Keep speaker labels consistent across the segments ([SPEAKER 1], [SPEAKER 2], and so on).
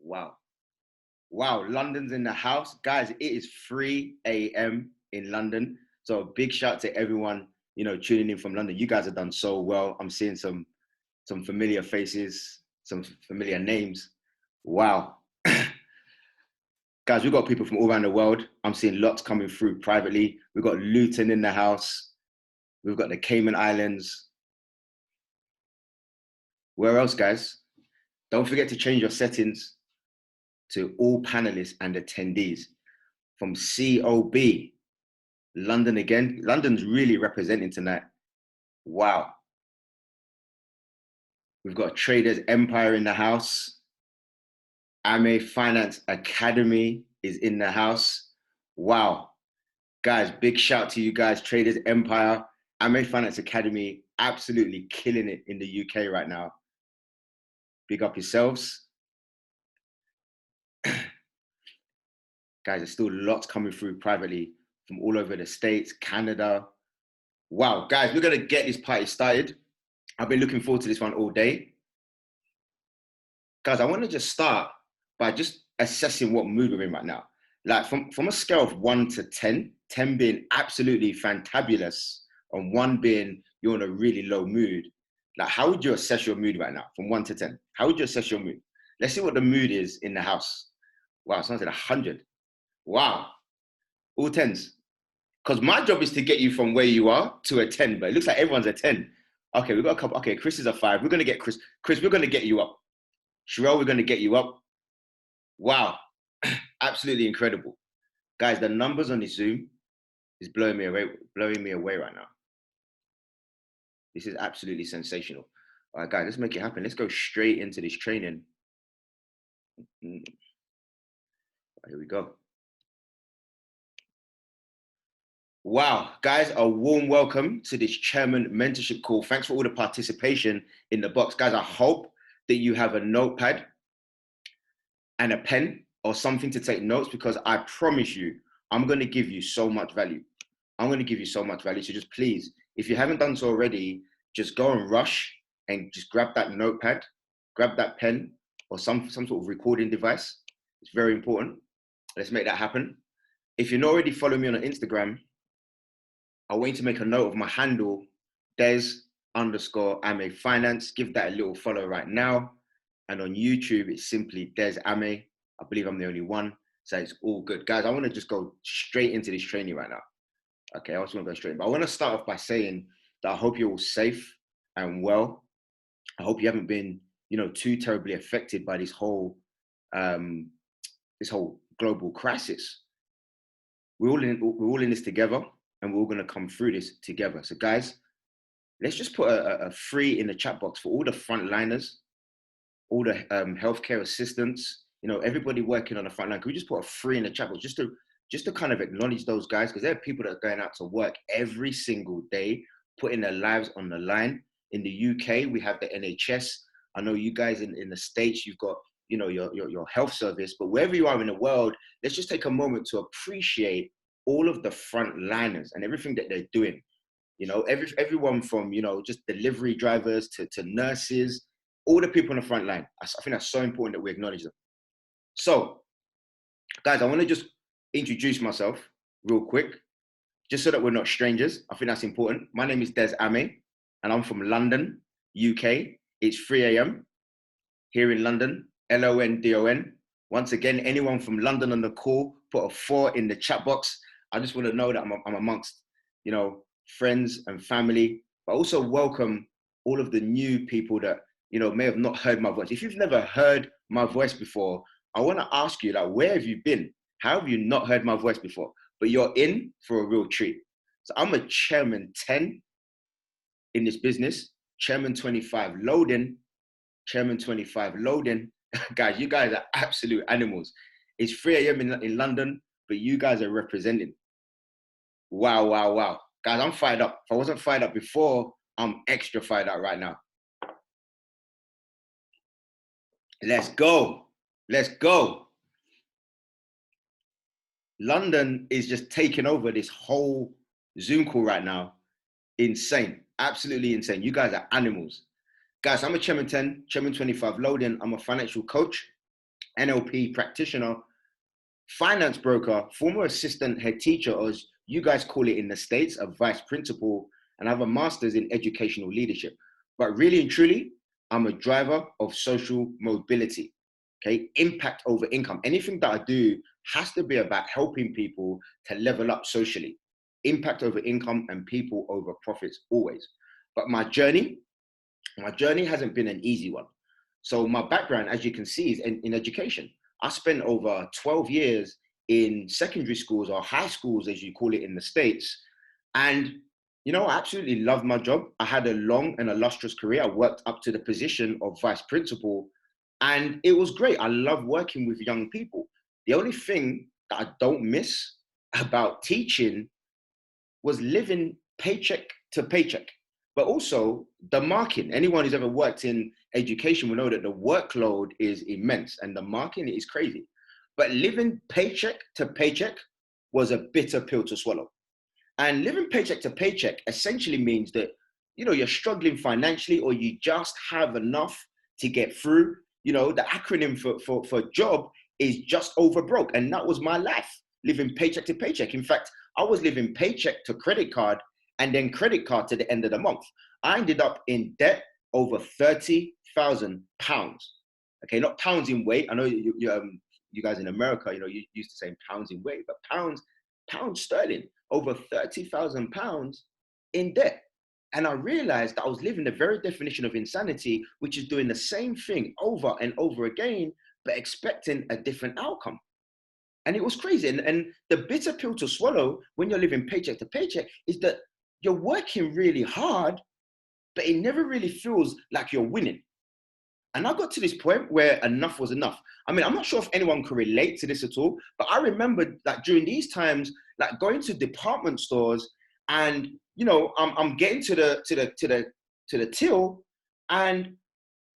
[SPEAKER 1] Wow. Wow, London's in the house. Guys, it is 3 a.m. in London. So big shout to everyone, tuning in from London. You guys have done so well. I'm seeing some familiar faces, some familiar names. Wow. Guys, we've got people from all around the world. I'm seeing lots coming through privately. We've got Luton in the house. We've got the Cayman Islands. Where else, guys? Don't forget to change your settings to all panelists and attendees from COB. London again. London's really representing tonight. Wow. We've got Traders Empire in the house. AME Finance Academy is in the house. Wow. Guys, big shout to you guys. Traders Empire, AME Finance Academy, absolutely killing it in the UK right now. Big up yourselves. Guys, there's still lots coming through privately from all over the States, Canada. Wow, guys, we're going to get this party started. I've been looking forward to this one all day. Guys, I want to just start by just assessing what mood we're in right now. Like from a scale of 1 to 10, 10 being absolutely fantabulous, and 1 being you're in a really low mood. Like, how would you assess your mood right now from 1 to 10? How would you assess your mood? Let's see what the mood is in the house. Wow, someone said 100. Wow, all 10s. Because my job is to get you from where you are to a 10, but it looks like everyone's a 10. Okay, we've got a couple. Okay, Chris is a 5. We're going to get Chris. Chris, we're going to get you up. Sherelle, we're going to get you up. Wow, absolutely incredible. Guys, the numbers on this Zoom is blowing me away right now. This is absolutely sensational. All right, guys, let's make it happen. Let's go straight into this training. Here we go. Wow, guys, a warm welcome to this Chairman Mentorship call. Thanks for all the participation in the box. Guys, I hope that you have a notepad and a pen or something to take notes, because I promise you, I'm going to give you so much value. I'm going to give you so much value. So just please, if you haven't done so already, just go and rush and just grab that notepad, grab that pen or some sort of recording device. It's very important. Let's make that happen. If you're not already following me on Instagram, I want you to make a note of my handle, Des_AME Finance. Give that a little follow right now. And on YouTube, it's simply Des Ame. I believe I'm the only one. So it's all good. Guys, I want to just go straight into this training right now. Okay, I also want to go straight in. But I want to start off by saying that I hope you're all safe and well. I hope you haven't been, too terribly affected by this whole global crisis. We're all in this together, and we're all going to come through this together. So guys, let's just put a 3 in the chat box for all the frontliners, all the healthcare assistants, everybody working on the front line. Can we just put a 3 in the chat box just to kind of acknowledge those guys? Because there are people that are going out to work every single day, putting their lives on the line. In the UK, we have the NHS. I know you guys in the States, you've got, your health service, but wherever you are in the world, let's just take a moment to appreciate all of the frontliners and everything that they're doing. Everyone from, just delivery drivers to nurses, all the people on the front line. I think that's so important that we acknowledge them. So, guys, I want to just introduce myself real quick, just so that we're not strangers. I think that's important. My name is Des Ame, and I'm from London, UK. It's 3 a.m. here in London, London. Once again, anyone from London on the call, put a 4 in the chat box. I just want to know that I'm amongst, friends and family, but also welcome all of the new people that, may have not heard my voice. If you've never heard my voice before, I want to ask you, where have you been? How have you not heard my voice before? But you're in for a real treat. So I'm a Chairman 10 in this business, Chairman 25 loading, Chairman 25 loading. Guys, you guys are absolute animals. It's 3 a.m. in London, but you guys are representing. Wow, wow, wow. Guys, I'm fired up. If I wasn't fired up before, I'm extra fired up right now. Let's go. Let's go. London is just taking over this whole Zoom call right now. Insane. Absolutely insane. You guys are animals. Guys, I'm a Chairman 10, Chairman 25 loading. I'm a financial coach. NLP practitioner, finance broker, former assistant head teacher, or as you guys call it in the States, a vice principal, and I have a master's in educational leadership. But really and truly, I'm a driver of social mobility. Okay, impact over income. Anything that I do has to be about helping people to level up socially. Impact over income and people over profits always. But my journey hasn't been an easy one. So my background, as you can see, is in education. I spent over 12 years in secondary schools, or high schools, as you call it in the States. And, I absolutely loved my job. I had a long and illustrious career. I worked up to the position of vice principal, and it was great. I love working with young people. The only thing that I don't miss about teaching was living paycheck to paycheck, but also the marking. Anyone who's ever worked in education will know that the workload is immense and the marking is crazy. But living paycheck to paycheck was a bitter pill to swallow. And living paycheck to paycheck essentially means that, you're struggling financially, or you just have enough to get through. The acronym for job is just over broke. And that was my life, living paycheck to paycheck. In fact, I was living paycheck to credit card and then credit card to the end of the month. I ended up in debt over £30,000. Okay, not pounds in weight. I know you guys in America, you used to saying pounds in weight, but pounds sterling, over £30,000 in debt. And I realized that I was living the very definition of insanity, which is doing the same thing over and over again, but expecting a different outcome. And it was crazy. And the bitter pill to swallow when you're living paycheck to paycheck is that you're working really hard, but it never really feels like you're winning. And I got to this point where enough was enough. I mean, I'm not sure if anyone can relate to this at all, but I remember that during these times, like going to department stores, and I'm getting to the till, and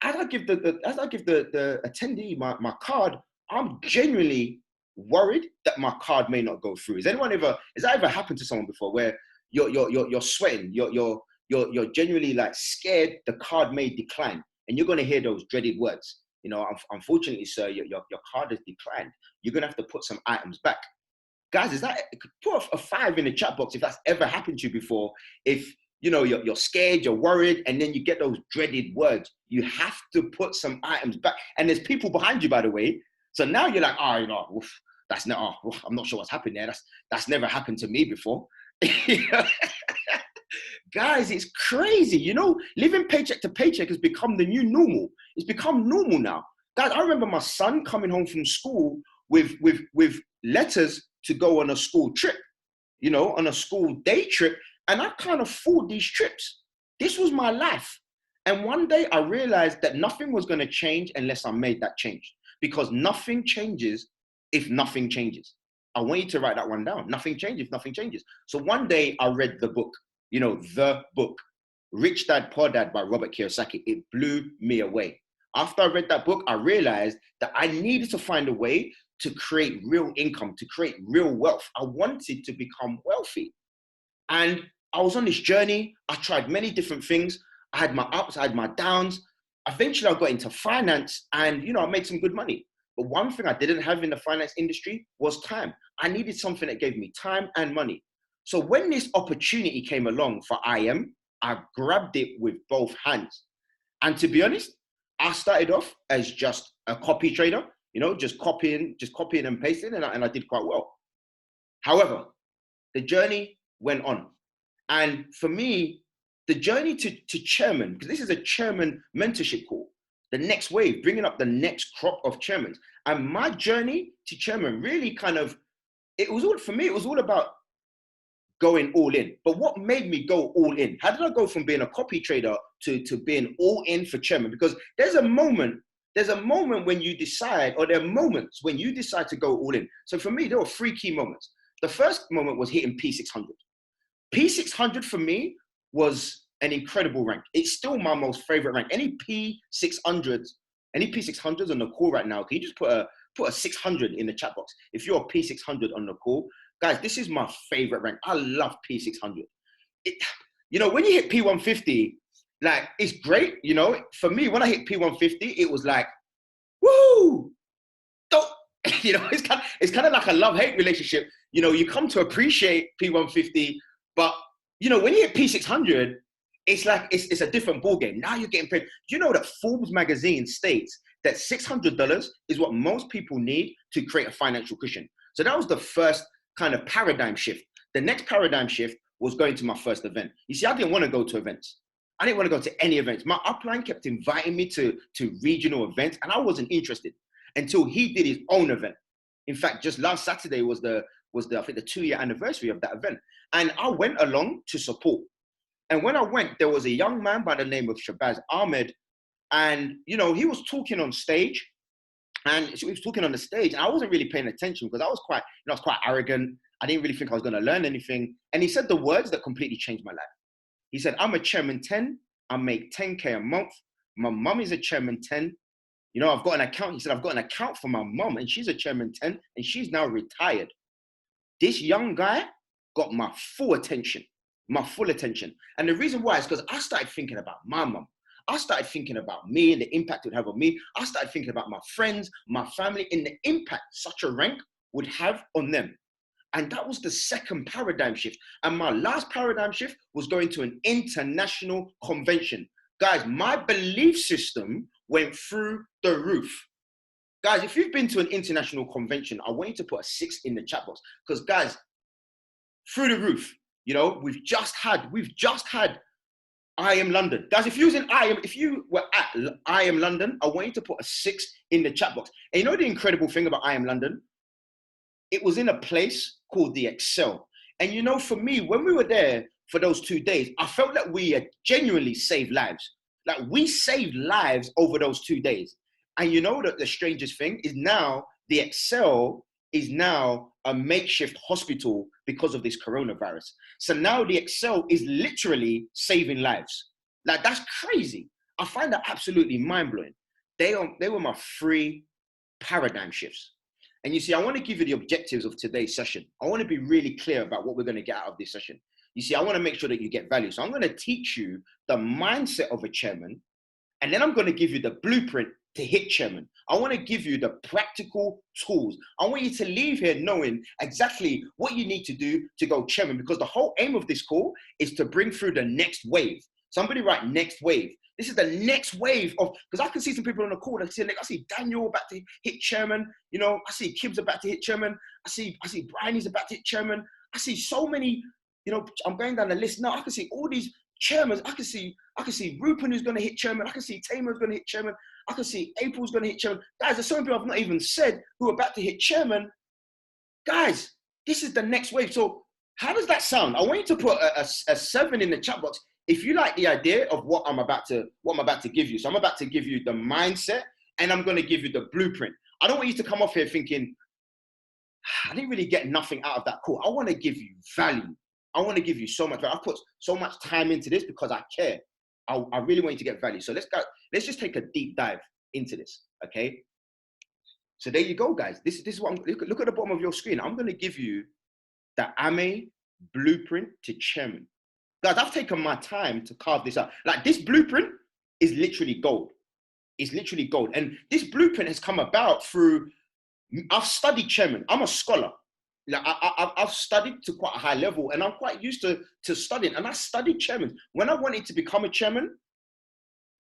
[SPEAKER 1] as I give the attendee my card, I'm genuinely worried that my card may not go through. Has that ever happened to someone before, where you're sweating, you're genuinely like scared the card may decline, and you're going to hear those dreaded words? Unfortunately, sir, your card has declined. You're going to have to put some items back. Guys, put a 5 in the chat box if that's ever happened to you before. If you're scared, you're worried, and then you get those dreaded words. You have to put some items back, and there's people behind you, by the way. So now you're like, that's not. I'm not sure what's happened there. That's never happened to me before. Guys, it's crazy. Living paycheck to paycheck has become the new normal. It's become normal now. Guys, I remember my son coming home from school with letters to go on a school trip, on a school day trip. And I can't afford these trips. This was my life. And one day I realized that nothing was going to change unless I made that change, because nothing changes if nothing changes. I want you to write that one down. Nothing changes if nothing changes. So one day I read the book, the book, Rich Dad, Poor Dad by Robert Kiyosaki. It blew me away. After I read that book, I realized that I needed to find a way to create real income, to create real wealth. I wanted to become wealthy. And I was on this journey. I tried many different things. I had my ups, I had my downs. Eventually I got into finance, and I made some good money. But one thing I didn't have in the finance industry was time. I needed something that gave me time and money. So when this opportunity came along for IM, I grabbed it with both hands. And to be honest, I started off as just a copy trader, just copying and pasting, and I did quite well. However, the journey went on. And for me, the journey to chairman, because this is a chairman mentorship call, the next wave, bringing up the next crop of chairmen. And my journey to chairman really it was all about going all in. But what made me go all in? How did I go from being a copy trader to being all in for chairman? Because there's a moment when you decide, or there are moments when you decide to go all in. So for me, there were 3 key moments. The first moment was hitting P600. P600 for me was an incredible rank. It's still my most favorite rank. Any P600s on the call right now, can you just put a 600 in the chat box? If you're a P600 on the call, guys, this is my favorite rank. I love P600. When you hit P150, like, it's great. For me, when I hit P150, it was like, woo! You know, it's kind of like a love-hate relationship. You know, you come to appreciate P150, but you know, when you hit P600, it's like it's a different ballgame. Now you're getting paid. Do you know that Forbes magazine states that $600 is what most people need to create a financial cushion? So that was the first kind of paradigm shift. The next paradigm shift was going to my first event. You see, I didn't want to go to events. I didn't want to go to any events. My upline kept inviting me to regional events, and I wasn't interested until he did his own event. In fact, just last Saturday was the I think the 2-year anniversary of that event, and I went along to support. And when I went, there was a young man by the name of Shabazz Ahmed, and you know, he was talking on stage, and so he was talking on the stage, and I wasn't really paying attention because I was quite, you know, I was quite arrogant. I didn't really think I was going to learn anything. And he said the words that completely changed my life. He said, "I'm a chairman 10. I make 10K a month. My mum is a chairman 10. You know, I've got an account." He said, "I've got an account for my mum, and she's a chairman 10, and she's now retired." This young guy got my full attention, my full attention. And the reason why is because I started thinking about my mum. I started thinking about me and the impact it would have on me. I started thinking about my friends, my family, and the impact such a rank would have on them. And that was the second paradigm shift. And my last paradigm shift was going to an international convention. Guys, my belief system went through the roof. Guys, if you've been to an international convention, I want you to put a 6 in the chat box. Because guys, through the roof, you know, we've just had I Am London. Guys, if you were at I Am London, I want you to put a 6 in the chat box. And you know the incredible thing about I Am London? It was in a place called the Excel. And you know, for me, when we were there for those 2 days, I felt that we had genuinely saved lives. Like we saved lives over those 2 days. And you know that the strangest thing is now the Excel is now a makeshift hospital because of this coronavirus. So now the Excel is literally saving lives. Like that's crazy. I find that absolutely mind-blowing. They were my 3 paradigm shifts. And you see, I want to give you the objectives of today's session. I want to be really clear about what we're going to get out of this session. You see, I want to make sure that you get value. So I'm going to teach you the mindset of a chairman, and then I'm going to give you the blueprint to hit chairman. I want to give you the practical tools. I want you to leave here knowing exactly what you need to do to go chairman, because the whole aim of this call is to bring through the next wave. Somebody write next wave. This is the next wave of, because I can see some people on the call. I see Daniel about to hit chairman. You know, I see Kib's about to hit chairman. I see Brian's about to hit chairman. I see so many, you know, I'm going down the list now. I can see all these chairmen. I can see Rupen who's going to hit chairman. I can see Tamer's going to hit chairman. I can see April's going to hit chairman. Guys, there's so many people I've not even said who are about to hit chairman. Guys, this is the next wave. So how does that sound? I want you to put a 7 in the chat box if you like the idea of what I'm about to give you. So I'm about to give you the mindset, and I'm going to give you the blueprint. I don't want you to come off here thinking, I didn't really get nothing out of that call. I want to give you value. I want to give you so much value. I put so much time into this because I care. I really want you to get value. So let's go. Let's just take a deep dive into this, okay? So there you go, guys. This is what look at the bottom of your screen. I'm going to give you the AME blueprint to chairman. Guys, I've taken my time to carve this out. Like this blueprint is literally gold. It's literally gold. And this blueprint has come about through, I've studied chairman. I'm a scholar. Like I've studied to quite a high level, and I'm quite used to studying. And I studied chairman. When I wanted to become a chairman,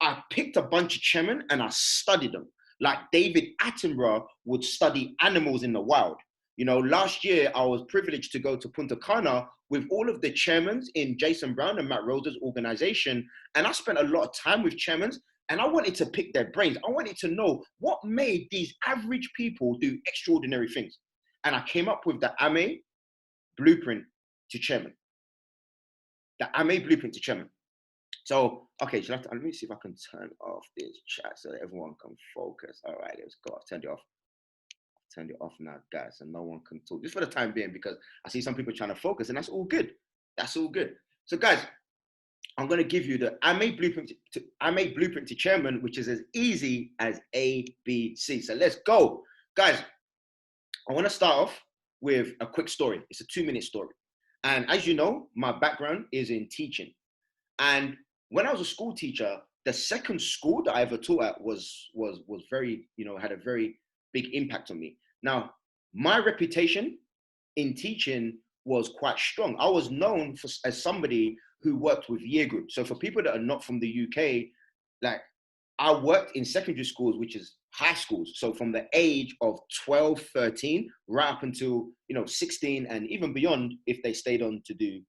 [SPEAKER 1] I picked a bunch of chairmen and I studied them. Like David Attenborough would study animals in the wild. You know, last year I was privileged to go to Punta Cana with all of the chairmen in Jason Brown and Matt Rosa's organization. And I spent a lot of time with chairmen, and I wanted to pick their brains. I wanted to know what made these average people do extraordinary things. And I came up with the AME blueprint to chairman. The AME blueprint to chairman. So, okay, let me see if I can turn off this chat so that everyone can focus. All right, let's go. I've turned it off. Turned it off now, guys, and no one can talk. Just for the time being, because I see some people trying to focus, and that's all good. That's all good. So, guys, I'm going to give you the AME blueprint to chairman, which is as easy as ABC. So let's go. Guys, I want to start off with a quick story. It's a 2-minute story. And as you know, my background is in teaching. And when I was a school teacher, the second school that I ever taught at was very, you know, had a very big impact on me. Now, my reputation in teaching was quite strong. I was known as somebody who worked with year groups. So for people that are not from the UK, like I worked in secondary schools, which is high schools. So from the age of 12, 13, right up until, 16 and even beyond, if they stayed on to do,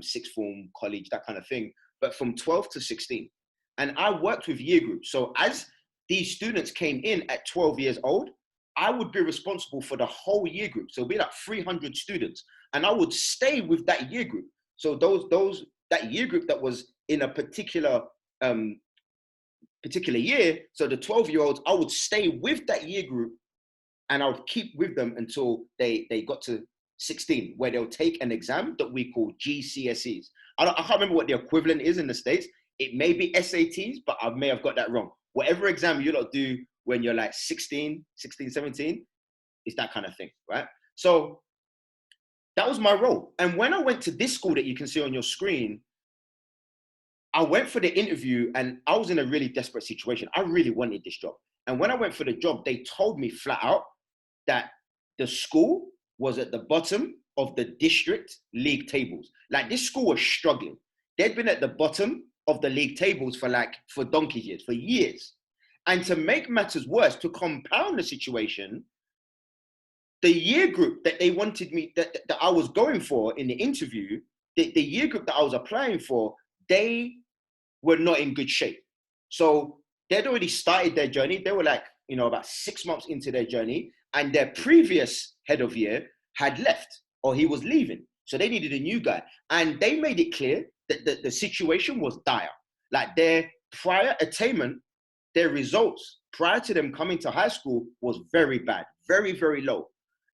[SPEAKER 1] sixth form, college, that kind of thing. But from 12 to 16. And I worked with year groups. So as these students came in at 12 years old, I would be responsible for the whole year group. So it'd be like 300 students. And I would stay with that year group. So that year group that was in a particular year, so the 12-year-olds, I would stay with that year group and I would keep with them until they got to 16, where they'll take an exam that we call GCSEs. I can't remember what the equivalent is in the States. It may be SATs, but I may have got that wrong. Whatever exam you lot do when you're like 16, 17, it's that kind of thing, right? So that was my role. And when I went to this school that you can see on your screen, I went for the interview and I was in a really desperate situation. I really wanted this job. And when I went for the job, they told me flat out that the school was at the bottom of the district league tables. Like this school was struggling. They'd been at the bottom of the league tables for donkey years, for years. And to make matters worse, to compound the situation, the year group that they wanted me, that I was going for in the interview, the year group that I was applying for, they were not in good shape. So they'd already started their journey. They were like, about 6 months into their journey, and their previous head of year had left or he was leaving. So they needed a new guy. And they made it clear that the situation was dire. Like their prior attainment, their results prior to them coming to high school was very bad, very, very low.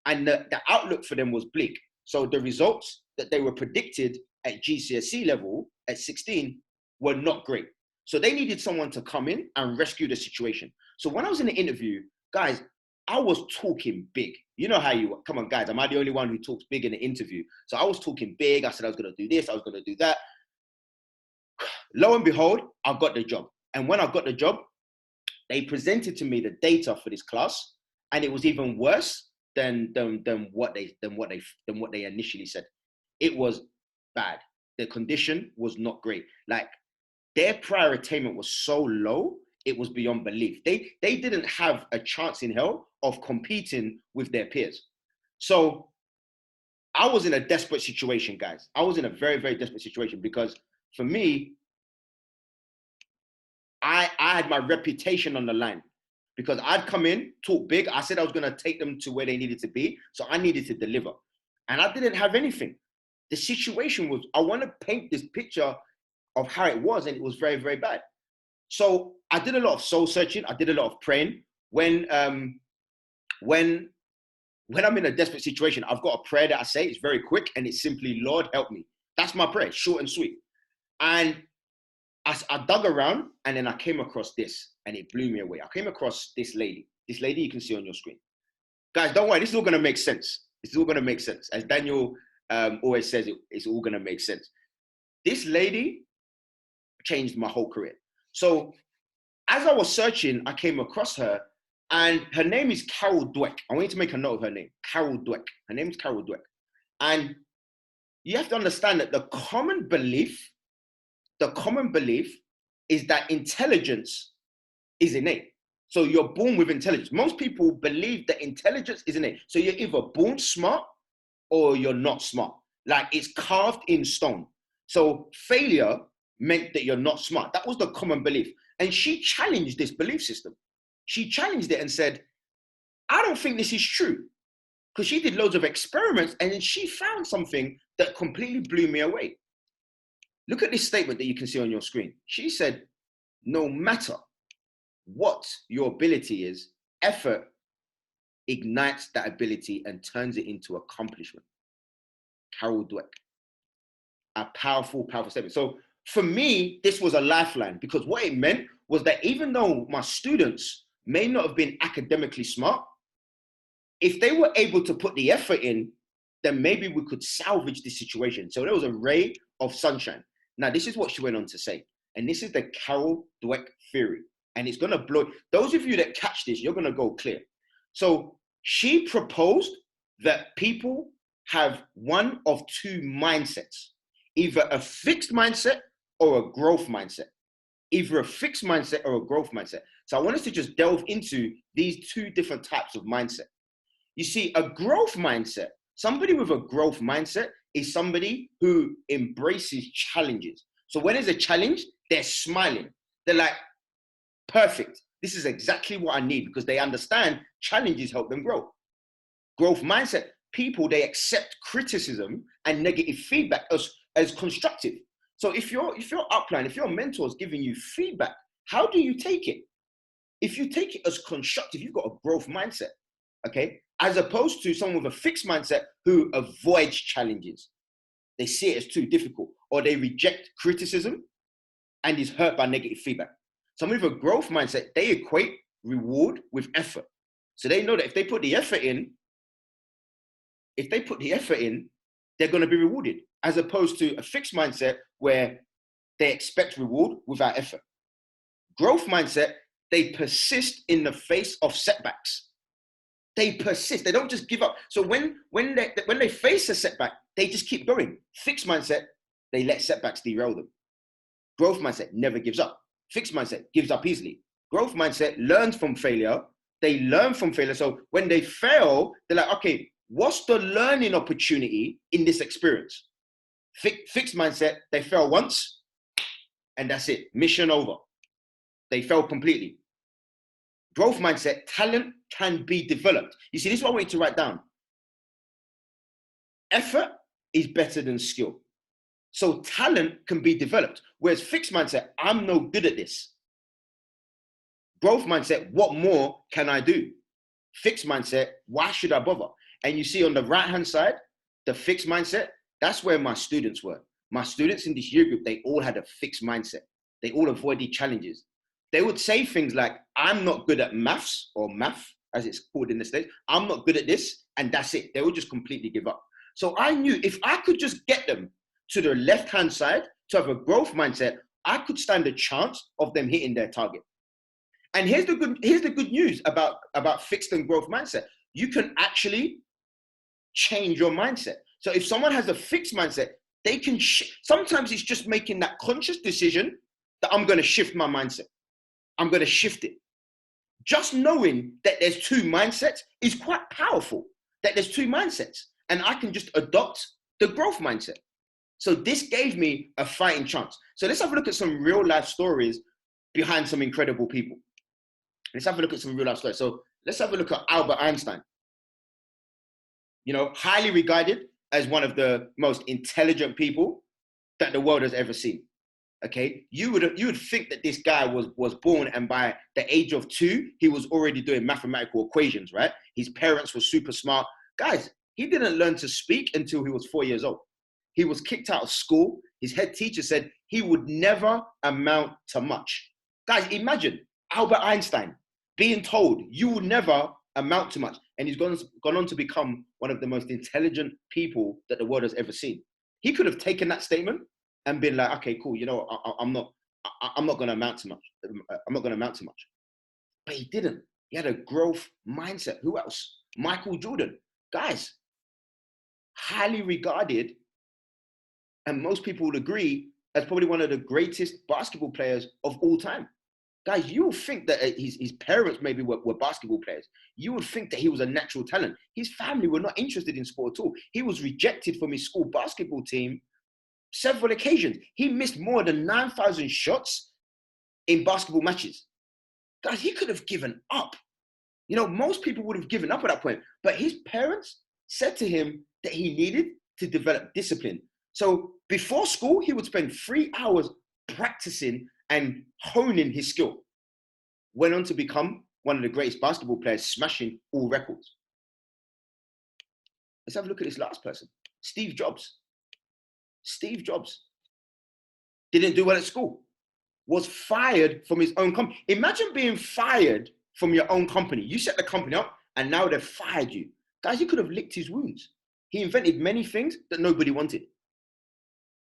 [SPEAKER 1] And the outlook for them was bleak. So the results that they were predicted at GCSE level at 16 were not great. So they needed someone to come in and rescue the situation. So when I was in the interview, guys, I was talking big. You know how come on, guys, am I the only one who talks big in the interview? So I was talking big. I said I was going to do this, I was going to do that. Lo and behold, I got the job. And when I got the job, they presented to me the data for this class, and it was even worse than what they initially said. It was bad. The condition was not great. Like their prior attainment was so low, it was beyond belief. They didn't have a chance in hell of competing with their peers. So I was in a desperate situation, guys. I was in a very, very desperate situation because for me, I had my reputation on the line because I'd come in, talk big. I said I was going to take them to where they needed to be. So I needed to deliver. And I didn't have anything. The situation was, I want to paint this picture of how it was, and it was very, very bad. So I did a lot of soul searching. I did a lot of praying. When I'm in a desperate situation, I've got a prayer that I say. It's very quick, and it's simply, Lord, help me. That's my prayer, short and sweet. And I dug around, and then I came across this, and it blew me away. I came across this lady. This lady you can see on your screen. Guys, don't worry. This is all going to make sense. This is all going to make sense. As Daniel always says, it's all going to make sense. This lady changed my whole career. So as I was searching, I came across her, and her name is Carol Dweck. I want you to make a note of her name, Carol Dweck. Her name is Carol Dweck. And you have to understand that the common belief is that intelligence is innate. So you're born with intelligence. Most people believe that intelligence is innate. So you're either born smart or you're not smart. Like it's carved in stone. So failure meant that you're not smart. That was the common belief. And she challenged this belief system. She challenged it and said, I don't think this is true. Because she did loads of experiments and then she found something that completely blew me away. Look at this statement that you can see on your screen. She said, no matter what your ability is, effort ignites that ability and turns it into accomplishment. Carol Dweck. A powerful, powerful statement. So for me, this was a lifeline because what it meant was that even though my students may not have been academically smart, if they were able to put the effort in, then maybe we could salvage the situation. So there was a ray of sunshine. Now, this is what she went on to say. And this is the Carol Dweck theory. And it's going to blow. Those of you that catch this, you're going to go clear. So She proposed that people have one of two mindsets, either a fixed mindset or a growth mindset. Either a fixed mindset or a growth mindset. So I want us to just delve into these two different types of mindset. You see, a growth mindset, somebody with a growth mindset is somebody who embraces challenges. So when there's a challenge, they're smiling. They're like, perfect. This is exactly what I need, because they understand challenges help them grow. Growth mindset, people, they accept criticism and negative feedback as constructive. So if your upline, if your mentor is giving you feedback, how do you take it? If you take it as constructive, you've got a growth mindset, okay? As opposed to someone with a fixed mindset who avoids challenges. They see it as too difficult, or they reject criticism and is hurt by negative feedback. Someone with a growth mindset, they equate reward with effort. So they know that if they put the effort in, they're going to be rewarded, as opposed to a fixed mindset where they expect reward without effort. Growth mindset, they persist in the face of setbacks. They persist. They don't just give up. So when they face a setback, they just keep going. Fixed mindset, they let setbacks derail them. Growth mindset never gives up. Fixed mindset gives up easily. Growth mindset learns from failure. They learn from failure. So when they fail, they're like, okay, what's the learning opportunity in this experience? Fixed mindset, they fail once and that's it. Mission over. They fail completely. Growth mindset, talent can be developed. You see, this is what I want you to write down. Effort is better than skill. So talent can be developed. Whereas fixed mindset, I'm no good at this. Growth mindset, what more can I do? Fixed mindset, why should I bother? And you see on the right-hand side, the fixed mindset, that's where my students were. My students in this year group, they all had a fixed mindset. They all avoided challenges. They would say things like, I'm not good at maths, or math, as it's called in the States. I'm not good at this, and that's it. They would just completely give up. So I knew if I could just get them to the left-hand side to have a growth mindset, I could stand a chance of them hitting their target. And here's the good news about fixed and growth mindset. You can actually change your mindset. So if someone has a fixed mindset, they can, sometimes it's just making that conscious decision that I'm going to shift my mindset. I'm going to shift it. Just knowing that there's two mindsets is quite powerful, that there's two mindsets, and I can just adopt the growth mindset. So this gave me a fighting chance. So let's have a look at some real life stories behind some incredible people. Let's have a look at some real life stories. So let's have a look at Albert Einstein. You know, highly regarded as one of the most intelligent people that the world has ever seen. Okay, you would think that this guy was born and by the age of 2, he was already doing mathematical equations, right? His parents were super smart. Guys, he didn't learn to speak until he was 4 years old. He was kicked out of school. His head teacher said he would never amount to much. Guys, imagine Albert Einstein being told you will never amount to much. And he's gone on to become one of the most intelligent people that the world has ever seen. He could have taken that statement and been like, okay, cool, you know, I'm not going to amount to much. I'm not going to amount to much. But he didn't. He had a growth mindset. Who else? Michael Jordan. Guys, highly regarded, and most people would agree, as probably one of the greatest basketball players of all time. Guys, you would think that his parents maybe were basketball players. You would think that he was a natural talent. His family were not interested in sport at all. He was rejected from his school basketball team several occasions. He missed more than 9,000 shots in basketball matches. Guys, he could have given up. You know, most people would have given up at that point. But his parents said to him that he needed to develop discipline. So before school, he would spend 3 hours practicing and honing his skill. Went on to become one of the greatest basketball players, smashing all records. Let's have a look at this last person, Steve Jobs. Steve Jobs didn't do well at school, was fired from his own company. Imagine being fired from your own company. You set the company up and now they've fired you. Guys, he could have licked his wounds. He invented many things that nobody wanted.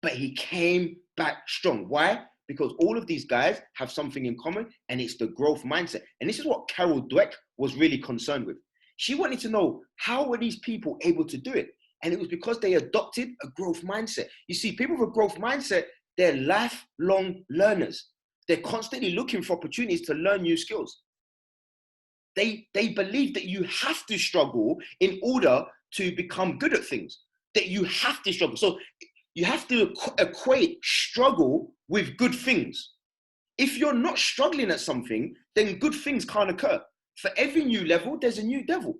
[SPEAKER 1] But he came back strong. Why? Because all of these guys have something in common, and it's the growth mindset. And this is what Carol Dweck was really concerned with. She wanted to know, how were these people able to do it? And it was because they adopted a growth mindset. You see, people with a growth mindset, they're lifelong learners. They're constantly looking for opportunities to learn new skills. They believe that you have to struggle in order to become good at things, that you have to struggle. So you have to equate struggle with good things. If you're not struggling at something, then good things can't occur. For every new level, there's a new devil.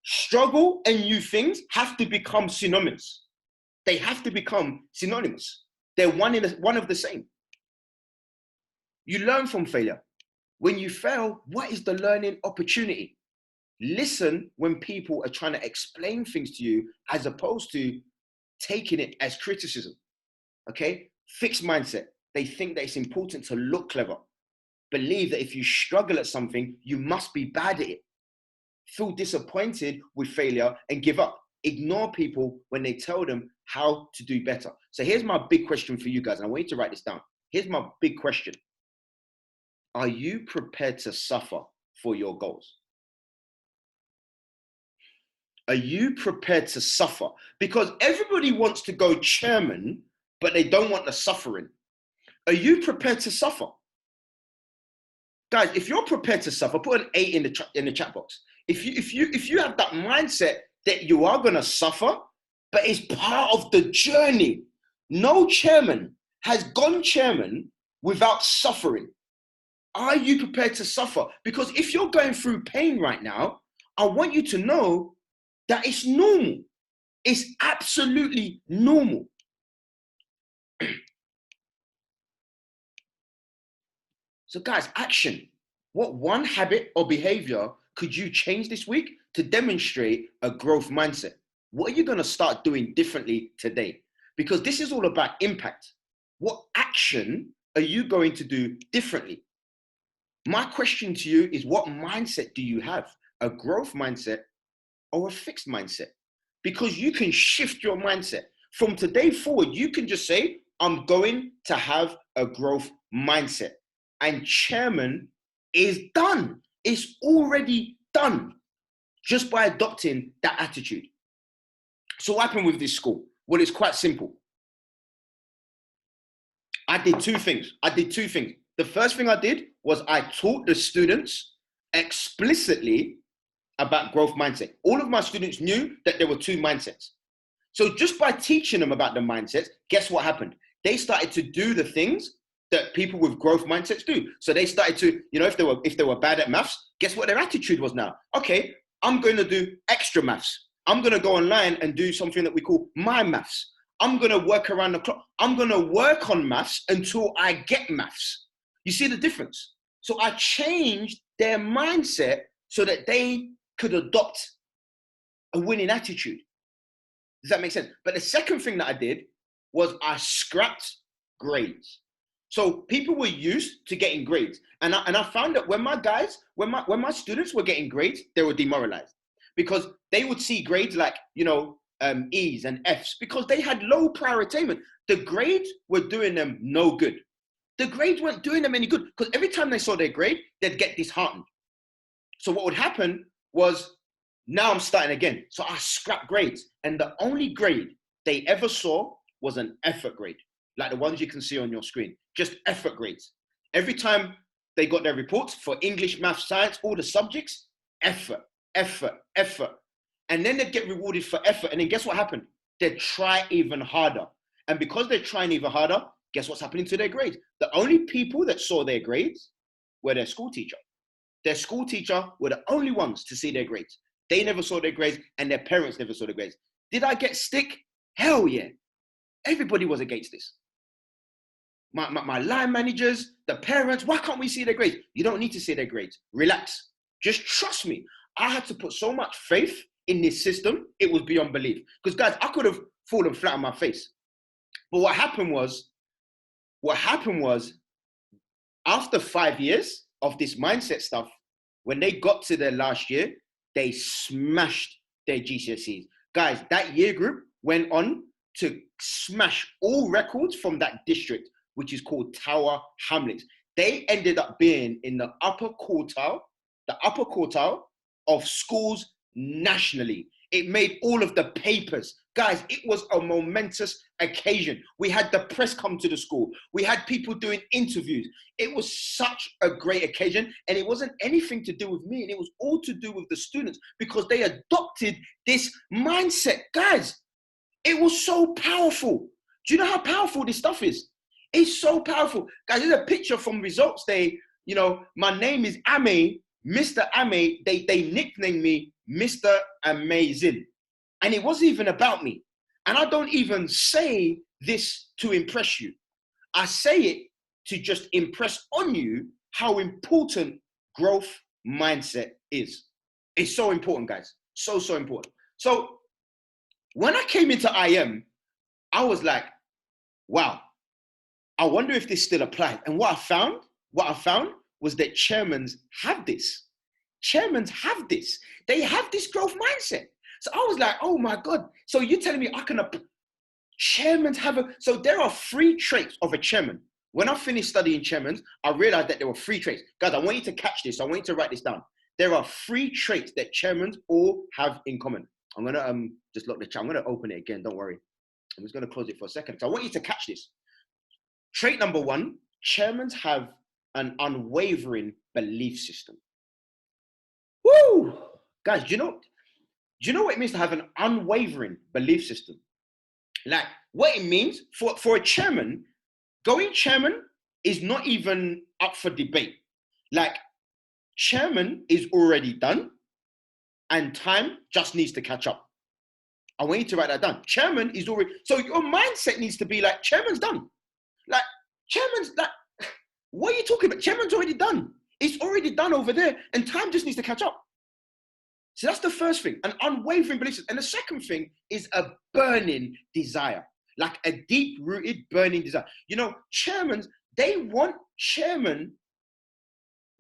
[SPEAKER 1] Struggle and new things have to become synonymous. They have to become synonymous. They're one of the same. You learn from failure. When you fail, what is the learning opportunity? Listen when people are trying to explain things to you as opposed to taking it as criticism. Okay? Fixed mindset. They think that it's important to look clever. Believe that if you struggle at something, you must be bad at it. Feel disappointed with failure and give up. Ignore people when they tell them how to do better. So here's my big question for you guys, and I want you to write this down. Here's my big question. Are you prepared to suffer for your goals? Are you prepared to suffer? Because everybody wants to go chairman, but they don't want the suffering. Are you prepared to suffer? Guys, if you're prepared to suffer, put an 8 in the chat box. If you have that mindset that you are going to suffer, but it's part of the journey. No chairman has gone chairman without suffering. Are you prepared to suffer? Because if you're going through pain right now, I want you to know that it's normal. It's absolutely normal. So guys, action. What one habit or behavior could you change this week to demonstrate a growth mindset? What are you going to start doing differently today? Because this is all about impact. What action are you going to do differently? My question to you is, what mindset do you have? A growth mindset or a fixed mindset? Because you can shift your mindset. From today forward, you can just say, I'm going to have a growth mindset. And chairman is done. It's already done just by adopting that attitude. So what happened with this school? Well, it's quite simple. I did two things. The first thing I did was I taught the students explicitly about growth mindset. All of my students knew that there were two mindsets. So just by teaching them about the mindsets, guess what happened? They started to do the things that people with growth mindsets do. So they started to, if they were bad at maths, guess what their attitude was now? Okay, I'm going to do extra maths. I'm going to go online and do something that we call my maths. I'm going to work around the clock. I'm going to work on maths until I get maths. You see the difference? So I changed their mindset so that they could adopt a winning attitude. Does that make sense? But the second thing that I did was I scrapped grades. So people were used to getting grades. And I found that when my students were getting grades, they were demoralized because they would see grades like, E's and F's because they had low prior attainment. The grades were doing them no good. The grades weren't doing them any good because every time they saw their grade, they'd get disheartened. So what would happen was, now I'm starting again. So I scrapped grades. And the only grade they ever saw was an effort grade, like the ones you can see on your screen, just effort grades. Every time they got their reports for English, math, science, all the subjects, effort. And then they'd get rewarded for effort. And then guess what happened? They'd try even harder. And because they're trying even harder, guess what's happening to their grades? The only people that saw their grades were their school teacher. Their school teacher were the only ones to see their grades. They never saw their grades and their parents never saw their grades. Did I get stick? Hell yeah. Everybody was against this. My line managers, the parents, why can't we see their grades? You don't need to see their grades. Relax. Just trust me. I had to put so much faith in this system, it was beyond belief. Because guys, I could have fallen flat on my face. But what happened was, after 5 years of this mindset stuff, when they got to their last year, they smashed their GCSEs. Guys, that year group went on to smash all records from that district, which is called Tower Hamlets. They ended up being in the upper quartile of schools nationally. It made all of the papers. Guys, it was a momentous occasion. We had the press come to the school. We had people doing interviews. It was such a great occasion, and it wasn't anything to do with me, and it was all to do with the students because they adopted this mindset. Guys, it was so powerful. Do you know how powerful this stuff is? It's so powerful. Guys, there's a picture from results day. You know, my name is Ame, Mr. Ame. They nicknamed me Mr. Amazing. And it wasn't even about me. And I don't even say this to impress you. I say it to just impress on you how important growth mindset is. It's so important, guys. So, so important. So when I came into IM, I was like, wow, I wonder if this still applies. And what I found was that chairmen have this. Chairmen have this. They have this growth mindset. So I was like, oh my God. So you're telling me I can, chairmen have so there are 3 traits of a chairman. When I finished studying chairmen, I realized that there were 3 traits. Guys, I want you to catch this. I want you to write this down. There are 3 traits that chairmen all have in common. I'm going to just lock the chat. I'm going to open it again. Don't worry. I'm just going to close it for a second. So I want you to catch this. Trait number 1, chairmen have an unwavering belief system. Woo! Guys, do you know what it means to have an unwavering belief system? Like, what it means for a chairman, going chairman is not even up for debate. Like, chairman is already done and time just needs to catch up. I want you to write that down. Chairman is already, so your mindset needs to be like, chairman's done. Like, chairman's like, what are you talking about? Chairman's already done. It's already done over there and time just needs to catch up. So that's the first thing, an unwavering belief. And the second thing is a burning desire, like a deep-rooted burning desire. You know, chairmen, they want chairmen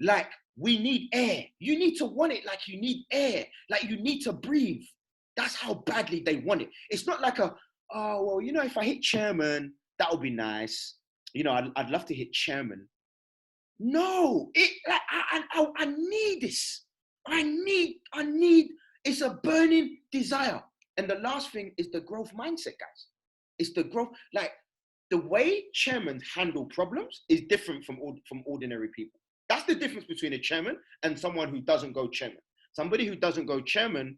[SPEAKER 1] like we need air. You need to want it like you need air, like you need to breathe. That's how badly they want it. It's not like oh, well, you know, if I hit chairman, that would be nice. You know, I'd love to hit chairman. No, I need this. I need, it's a burning desire. And the last thing is the growth mindset, guys. It's the growth, like the way chairmen handle problems is different from ordinary people. That's the difference between a chairman and someone who doesn't go chairman. Somebody who doesn't go chairman,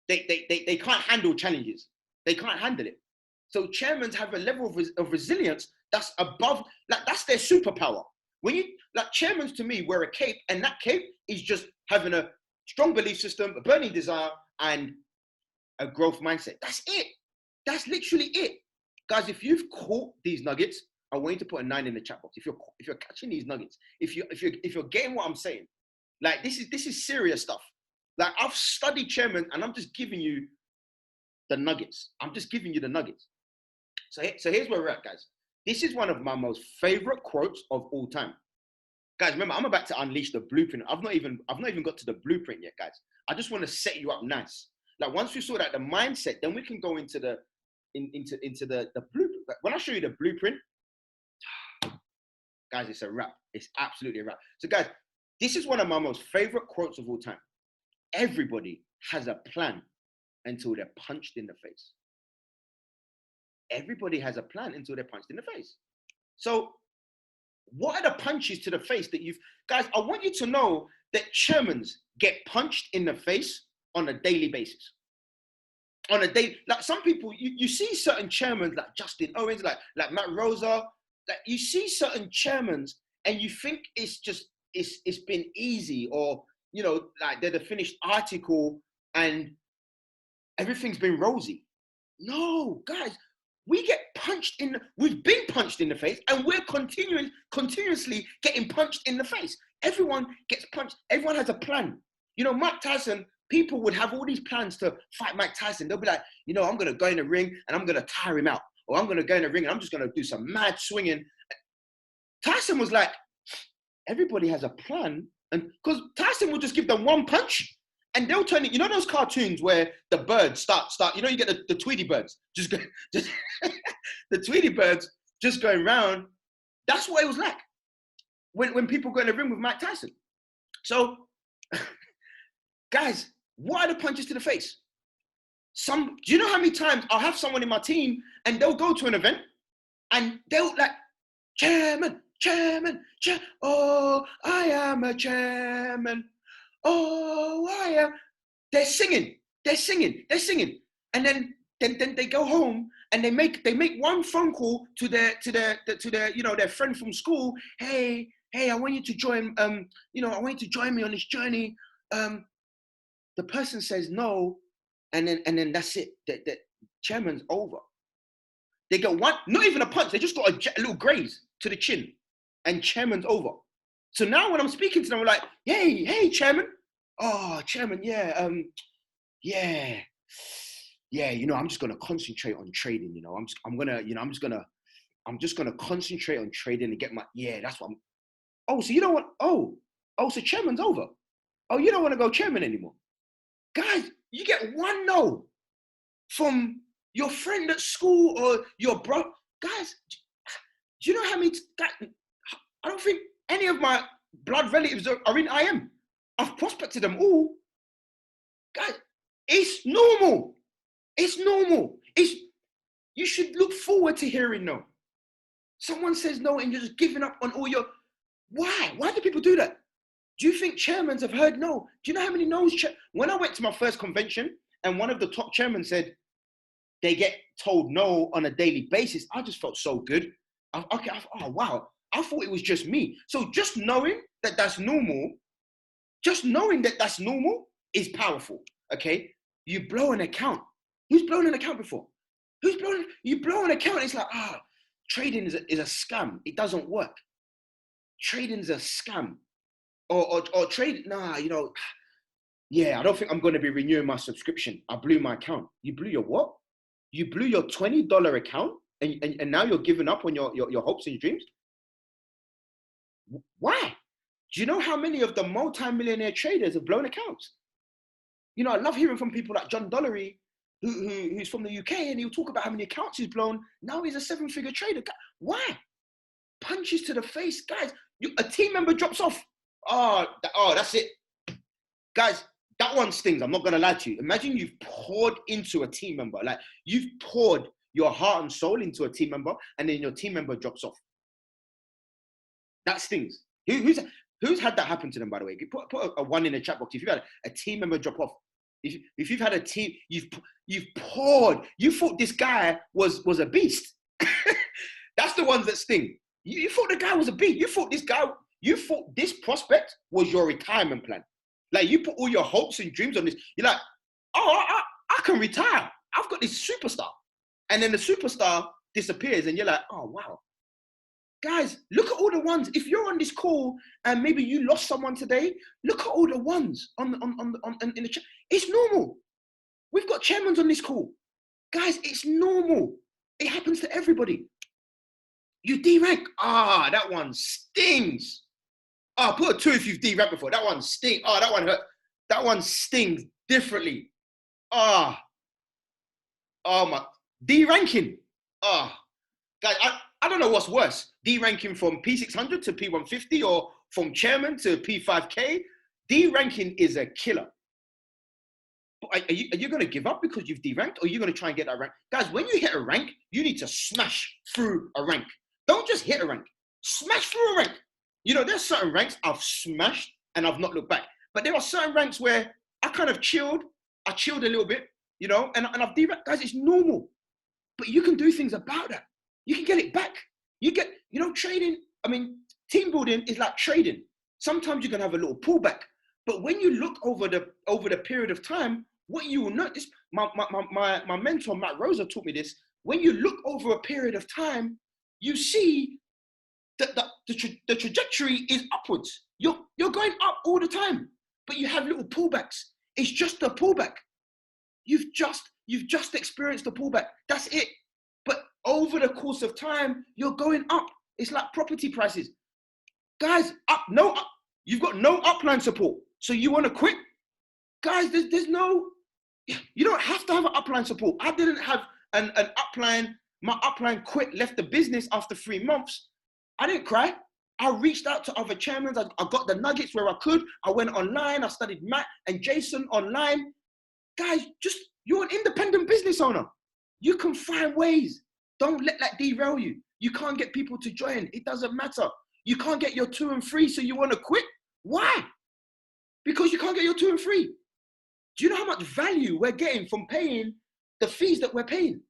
[SPEAKER 1] they can't handle challenges. They can't handle it. So chairmen have a level of resilience that's above, like that's their superpower. When you, like chairmen to me wear a cape, and that cape is just having a strong belief system, a burning desire, and a growth mindset. That's it. That's literally it. Guys, if you've caught these nuggets, I want you to put a 9 in the chat box. If you're catching these nuggets, if you're getting what I'm saying, like this is serious stuff. Like I've studied chairman and I'm just giving you the nuggets. I'm just giving you the nuggets. So here's where we're at, guys. This is one of my most favorite quotes of all time. Guys, remember, I'm about to unleash the blueprint. I've not even got to the blueprint yet, guys. I just want to set you up nice. Like once we sort out the mindset, then we can go into the blueprint. When I show you the blueprint, guys, it's a wrap. It's absolutely a wrap. So guys, this is one of my most favorite quotes of all time. Everybody has a plan until they're punched in the face. Everybody has a plan until they're punched in the face. So what are the punches to the face that guys, I want you to know that chairmen get punched in the face on a daily basis. On a day, like some people, you see certain chairmen like Justin Owens, like Matt Rosa, like you see certain chairmen and you think it's been easy, or, you know, like they're the finished article and everything's been rosy. No, guys, we've been punched in the face and we're continuously getting punched in the face. Everyone gets punched. Everyone has a plan. You know, Mike Tyson, people would have all these plans to fight Mike Tyson. They'll be like, you know, I'm going to go in the ring and I'm going to tire him out. Or I'm going to go in the ring and I'm just going to do some mad swinging. Tyson was like, everybody has a plan. And because Tyson will just give them one punch and they'll turn it. You know those cartoons where the birds start, you know, you get the Tweety birds, just the Tweety birds just going round. That's what it was like when people go in the ring with Mike Tyson. So Guys, what are the punches to the face? Do you know how many times I'll have someone in my team and they'll go to an event and they'll like, chairman, oh, I am a chairman. Oh, I am. They're singing. And then they go home and they make one phone call to their their friend from school. Hey, I want you to join, I want you to join me on this journey. The person says no, and then that's it. The chairman's over. They get one, not even a punch. They just got a little graze to the chin, and chairman's over. So now when I'm speaking to them, I'm like, hey, chairman. Oh, chairman, yeah, I'm just gonna concentrate on trading. I'm just gonna concentrate on trading and get my, that's what I'm. Oh, so you don't want, so chairman's over. Oh, you don't want to go chairman anymore. Guys, you get one no from your friend at school or your bro. Guys, do you know how many, I don't think any of my blood relatives are in IM. I've prospected them all. Guys, it's normal. You should look forward to hearing no. Someone says no and you're just giving up on all your, why? Why do people do that? Do you think chairmen have heard no? Do you know how many no's? When I went to my first convention and one of the top chairmen said they get told no on a daily basis, I just felt so good. Oh, wow. I thought it was just me. So just knowing that that's normal is powerful, okay? You blow an account. Who's blown an account before? You blow an account, it's like, trading is a scam. It doesn't work. Trading is a scam. Or trade, I don't think I'm going to be renewing my subscription. I blew my account. You blew your what? You blew your $20 account and now you're giving up on your hopes and your dreams? Why? Do you know how many of the multi-millionaire traders have blown accounts? I love hearing from people like John Dollery, who's from the UK, and he'll talk about how many accounts he's blown. Now he's a 7-figure trader. Why? Punches to the face. Guys, a team member drops off. Oh, that's it. Guys, that one stings. I'm not going to lie to you. Imagine you've poured into a team member. Like, you've poured your heart and soul into a team member, and then your team member drops off. That stings. Who's had that happen to them, by the way? Put a 1 in the chat box. If you've had a team member drop off, if you've had a team, you've poured. You thought this guy was a beast. That's the ones that sting. You thought the guy was a beast. You thought this prospect was your retirement plan. Like, you put all your hopes and dreams on this. You're like, I can retire. I've got this superstar. And then the superstar disappears and you're like, oh, wow. Guys, look at all the ones. If you're on this call and maybe you lost someone today, look at all the ones in the chat. It's normal. We've got chairmen on this call. Guys, it's normal. It happens to everybody. You derank. That one stings. Put a 2 if you've deranked before. That one stings. That one hurt. That one stings differently. My deranking. Guys, I don't know what's worse. Deranking from P600 to P150 or from chairman to P5K. Deranking is a killer. But are you going to give up because you've deranked, or are you going to try and get that rank? Guys, when you hit a rank, you need to smash through a rank. Don't just hit a rank. Smash through a rank. There's certain ranks I've smashed and I've not looked back. But there are certain ranks where I kind of chilled. I chilled a little bit, and I've deranked. Guys, it's normal. But you can do things about that. You can get it back. Trading, team building is like trading. Sometimes you can have a little pullback. But when you look over the period of time, what you will notice, my mentor, Matt Rosa, taught me this. When you look over a period of time, you see that the trajectory is upwards. You're going up all the time, but you have little pullbacks. It's just a pullback. You've just experienced a pullback. That's it. But over the course of time, you're going up. It's like property prices. Guys, you've got no upline support. So you want to quit? Guys, there's no, you don't have to have an upline support. I didn't have an upline. My upline quit, left the business after 3 months. I didn't cry. I reached out to other chairmen. I got the nuggets where I could. I went online. I studied Matt and Jason online. Guys, you're an independent business owner. You can find ways. Don't let that derail you. You can't get people to join. It doesn't matter. You can't get your 2 and 3, so you want to quit. Why? Because you can't get your 2 and 3. Do you know how much value we're getting from paying the fees that we're paying?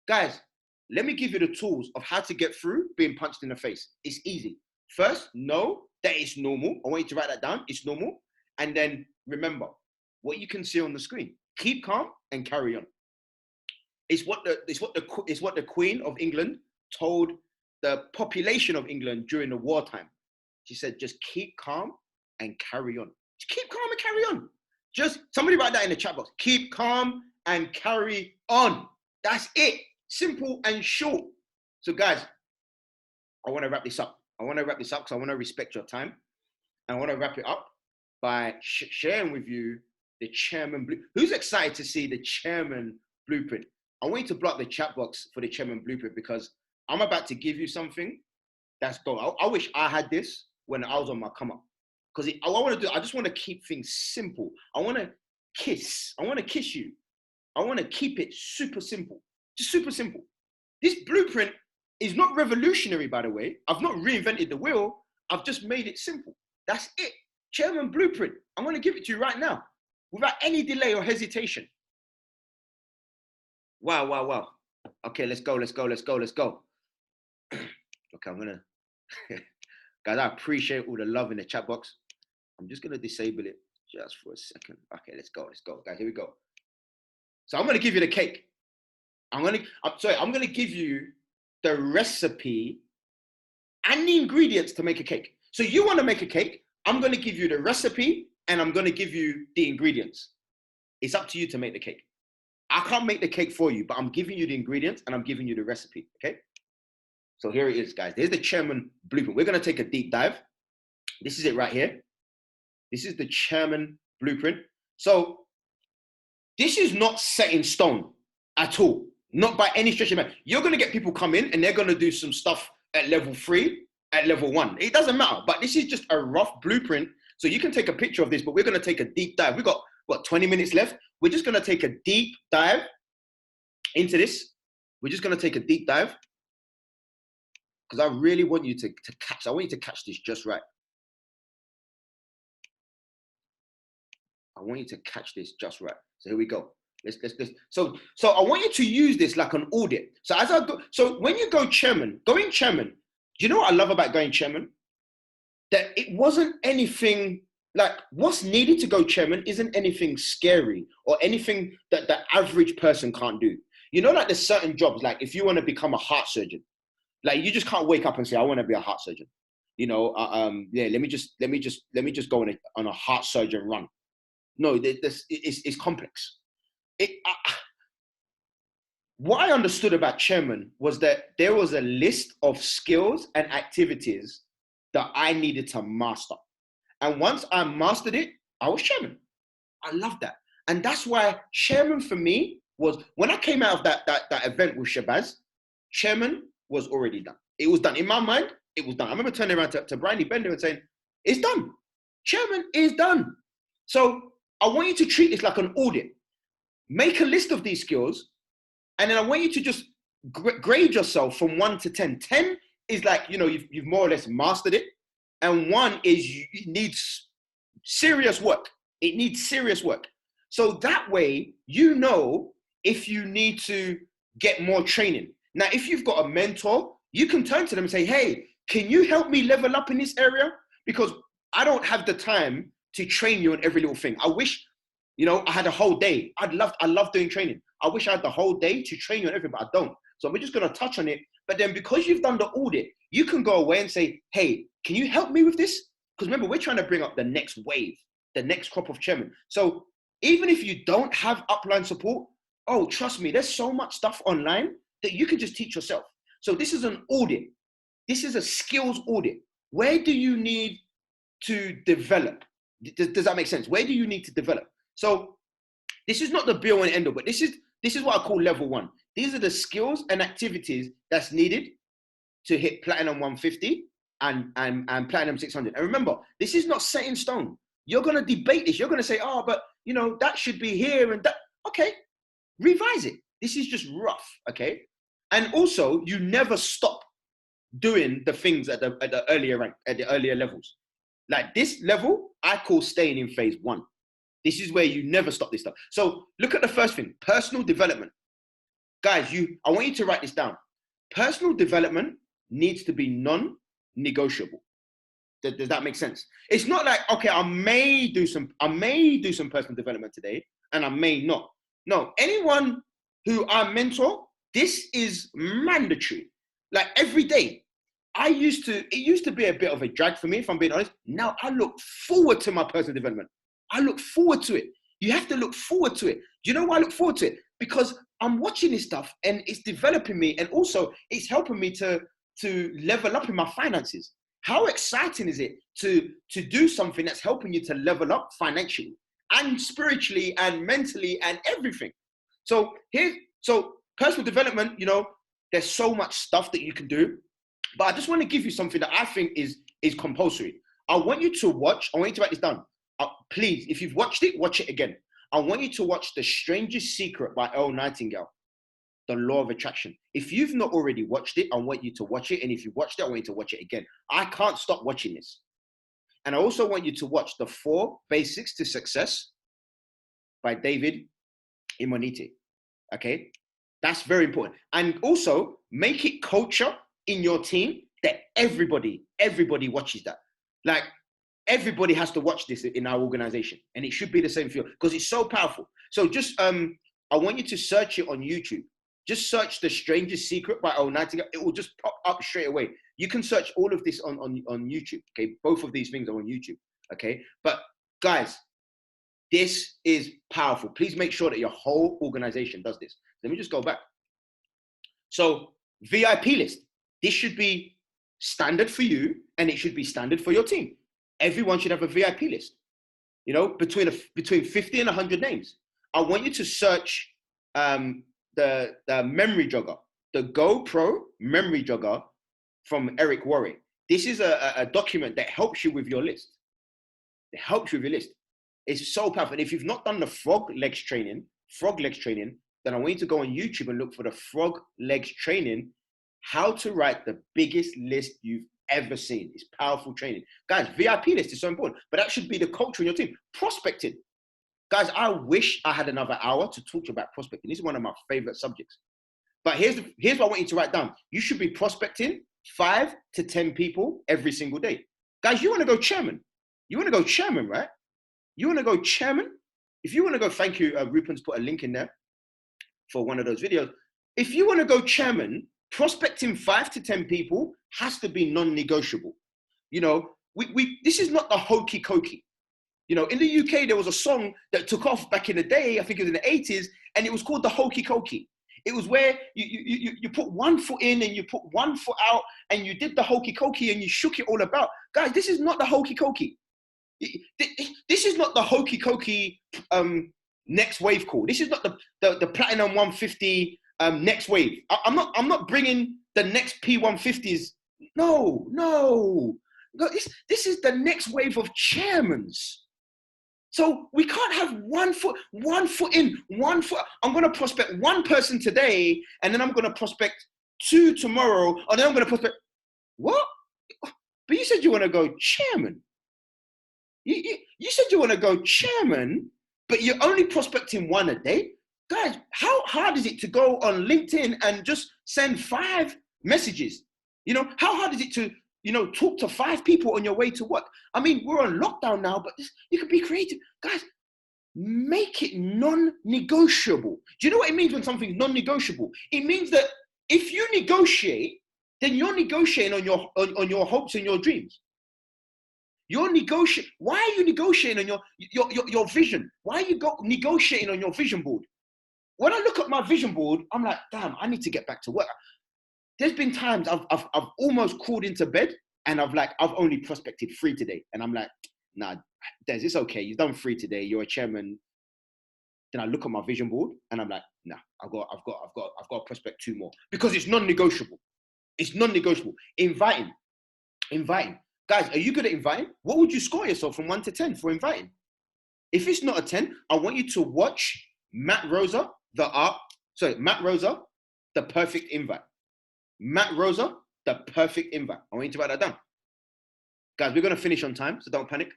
[SPEAKER 1] Guys, let me give you the tools of how to get through being punched in the face. It's easy. First, know that it's normal. I want you to write that down. It's normal. And then remember what you can see on the screen. Keep calm and carry on. It's what the Queen of England told the population of England during the wartime. She said, just keep calm and carry on. Just keep calm and carry on. Just somebody write that in the chat box. Keep calm and carry on. That's it. Simple and short. So guys, I want to wrap this up. I want to wrap this up because I want to respect your time. And I want to wrap it up by sharing with you the Chairman Blueprint. Who's excited to see the Chairman Blueprint? I want you to block the chat box for the Chairman Blueprint because I'm about to give you something that's gold. I wish I had this when I was on my come up. Because I just want to keep things simple. I want to kiss you. I want to keep it super simple. Just super simple. This blueprint is not revolutionary, by the way. I've not reinvented the wheel. I've just made it simple. That's it. Chairman Blueprint. I'm going to give it to you right now without any delay or hesitation. Wow. Okay, let's go. Okay, I'm going to... Guys, I appreciate all the love in the chat box. I'm just going to disable it just for a second. Okay, let's go. Guys, here we go. So I'm going to give you the cake. I'm going to give you the recipe and the ingredients to make a cake. So you want to make a cake, I'm going to give you the recipe and I'm going to give you the ingredients. It's up to you to make the cake. I can't make the cake for you, but I'm giving you the ingredients and I'm giving you the recipe, okay? So here it is, guys. There's the Chairman Blueprint. We're going to take a deep dive. This is it right here. This is the Chairman Blueprint. So this is not set in stone at all. Not by any stretch of the imagination. You're going to get people come in and they're going to do some stuff at level 3, at level 1. It doesn't matter, but this is just a rough blueprint. So you can take a picture of this, but we're going to take a deep dive. We've got, 20 minutes left? We're just going to take a deep dive into this. We're just going to take a deep dive because I really want you to catch this just right. I want you to catch this just right. So here we go. Let's. So I want you to use this like an audit. So as I go, so when you go chairman, do you know what I love about going chairman? That it wasn't anything like what's needed to go chairman isn't anything scary or anything that the average person can't do. You know, like there's certain jobs, like if you want to become a heart surgeon, like you just can't wake up and say, I want to be a heart surgeon. You know, let me just go on a heart surgeon run. No, it's complex. What I understood about chairman was that there was a list of skills and activities that I needed to master. And once I mastered it, I was chairman. I love that. And that's why chairman for me was, when I came out of that event with Shabazz, chairman was already done. It was done. In my mind, it was done. I remember turning around to Bradley Bender and saying, it's done. Chairman is done. So I want you to treat this like an audit. Make a list of these skills, and then I want you to just grade yourself from 1 to 10. 10 is like, you know, you've more or less mastered it. And 1 is it needs serious work. It needs serious work. So that way, you know if you need to get more training. Now, if you've got a mentor, you can turn to them and say, hey, can you help me level up in this area? Because I don't have the time to train you on every little thing. I wish, you know, I had a whole day. I love doing training. I wish I had the whole day to train you on everything, but I don't. So we're just going to touch on it. But then because you've done the audit, you can go away and say, hey, can you help me with this? Because remember, we're trying to bring up the next wave, the next crop of chairmen. So even if you don't have upline support, oh, trust me, there's so much stuff online that you can just teach yourself. So this is an audit. This is a skills audit. Where do you need to develop? Does that make sense? Where do you need to develop? So this is not the be all and end all, but this is what I call level 1. These are the skills and activities that's needed to hit Platinum 150 and Platinum 600. And remember, this is not set in stone. You're going to debate this. You're going to say, oh, but you know, that should be here and that. Okay, revise it. This is just rough, okay? And also, you never stop doing the things at the earlier rank, at the earlier levels. Like this level, I call staying in phase 1. This is where you never stop this stuff. So look at the first thing, personal development. Guys, I want you to write this down. Personal development needs to be non-negotiable. Does that make sense? It's not like, okay, I may do some personal development today, and I may not. No, anyone who I mentor, this is mandatory. Like every day. It used to be a bit of a drag for me, if I'm being honest. Now I look forward to my personal development. I look forward to it. You have to look forward to it. Do you know why I look forward to it? Because I'm watching this stuff and it's developing me, and also it's helping me to level up in my finances. How exciting is it to do something that's helping you to level up financially and spiritually and mentally and everything? So personal development, you know, there's so much stuff that you can do, but I just want to give you something that I think is compulsory. I want you to write this down. Please, if you've watched it, watch it again. I want you to watch The Strangest Secret by Earl Nightingale, The Law of Attraction. If you've not already watched it, I want you to watch it. And if you watched it, I want you to watch it again. I can't stop watching this. And I also want you to watch The 4 Basics to Success by David Imonite. Okay? That's very important. And also make it culture in your team that everybody watches that. Like, everybody has to watch this in our organization, and it should be the same for you because it's so powerful. So just, I want you to search it on YouTube. Just search The Strangest Secret by Earl Nightingale. It will just pop up straight away. You can search all of this on YouTube. Okay, both of these things are on YouTube. Okay, but guys, this is powerful. Please make sure that your whole organization does this. Let me just go back. So VIP list. This should be standard for you, and it should be standard for your team. Everyone should have a VIP list, you know, between 50 and 100 names. I want you to search the memory jogger, the GoPro memory jogger from Eric Worre. This is a document that helps you with your list. It helps you with your list. It's so powerful. And if you've not done the frog legs training, then I want you to go on YouTube and look for the frog legs training, how to write the biggest list you've ever seen. It's powerful training. Guys, VIP list is so important, but that should be the culture in your team. Prospecting. Guys, I wish I had another hour to talk to you about prospecting. This is one of my favorite subjects. But here's what I want you to write down. You should be prospecting 5 to 10 people every single day. Guys, you want to go chairman. You want to go chairman, right? You want to go chairman? If you want to go, thank you, Rupen's put a link in there for one of those videos. If you want to go chairman, prospecting 5 to 10 people has to be non-negotiable. You know, this is not the hokey cokey. You know, in the UK, there was a song that took off back in the day, I think it was in the 80s, and it was called the hokey cokey. It was where you put one foot in and you put one foot out, and you did the hokey cokey and you shook it all about. Guys, this is not the hokey cokey. This is not the hokey cokey next wave call. This is not the Platinum 150 next wave. I'm not bringing the next P150s. No. This is the next wave of chairmans. So we can't have one foot in, one foot. I'm going to prospect one person today, and then I'm going to prospect 2 tomorrow, and then I'm going to prospect. What? But you said you want to go chairman. You said you want to go chairman, but you're only prospecting 1 a day. Guys, how hard is it to go on LinkedIn and just send 5 messages? You know, how hard is it to, you know, talk to 5 people on your way to work? I mean, we're on lockdown now, but you can be creative. Guys, make it non-negotiable. Do you know what it means when something's non-negotiable? It means that if you negotiate, then you're negotiating on your hopes and your dreams. Why are you negotiating on your vision? Why are you negotiating on your vision board? When I look at my vision board, I'm like, damn, I need to get back to work. There's been times I've almost crawled into bed and I've only prospected 3 today. And I'm like, nah, Des, it's okay. You've done 3 today. You're a chairman. Then I look at my vision board and I'm like, nah, I've got to prospect 2 more because it's non-negotiable. It's non-negotiable. Inviting. Inviting. Guys, are you good at inviting? What would you score yourself from 1 to 10 for inviting? If it's not a 10, I want you to watch Matt Rosa, Matt Rosa, The Perfect Invite. Matt Rosa, The Perfect Invite. I want you to write that down. Guys, we're going to finish on time, so don't panic.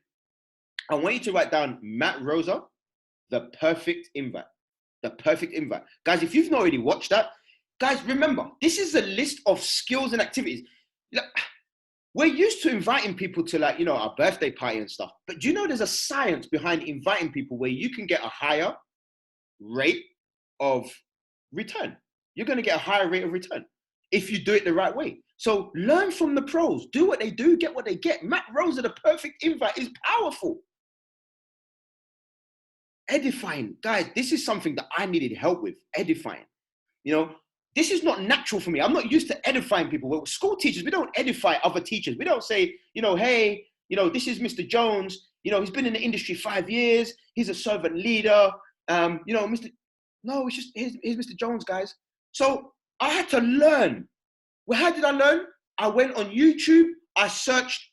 [SPEAKER 1] I want you to write down Matt Rosa, The Perfect Invite. The Perfect Invite. Guys, if you've not already watched that, guys, remember, this is a list of skills and activities. Look, we're used to inviting people to, like, you know, our birthday party and stuff. But do you know there's a science behind inviting people where you can get a higher rate of return? You're going to get a higher rate of return if you do it the right way. So learn from the pros. Do what they do, get what they get. Matt Rosa, The Perfect Invite is powerful. Edifying. Guys, this is something that I needed help with, edifying. You know, this is not natural for me. I'm not used to edifying people. We're school teachers, we don't edify other teachers. We don't say, you know, hey, you know, this is Mr. Jones. You know, he's been in the industry 5 years. He's a servant leader. You know, no, it's just, here's Mr. Jones, guys. So I had to learn. Well, how did I learn? I went on YouTube. I searched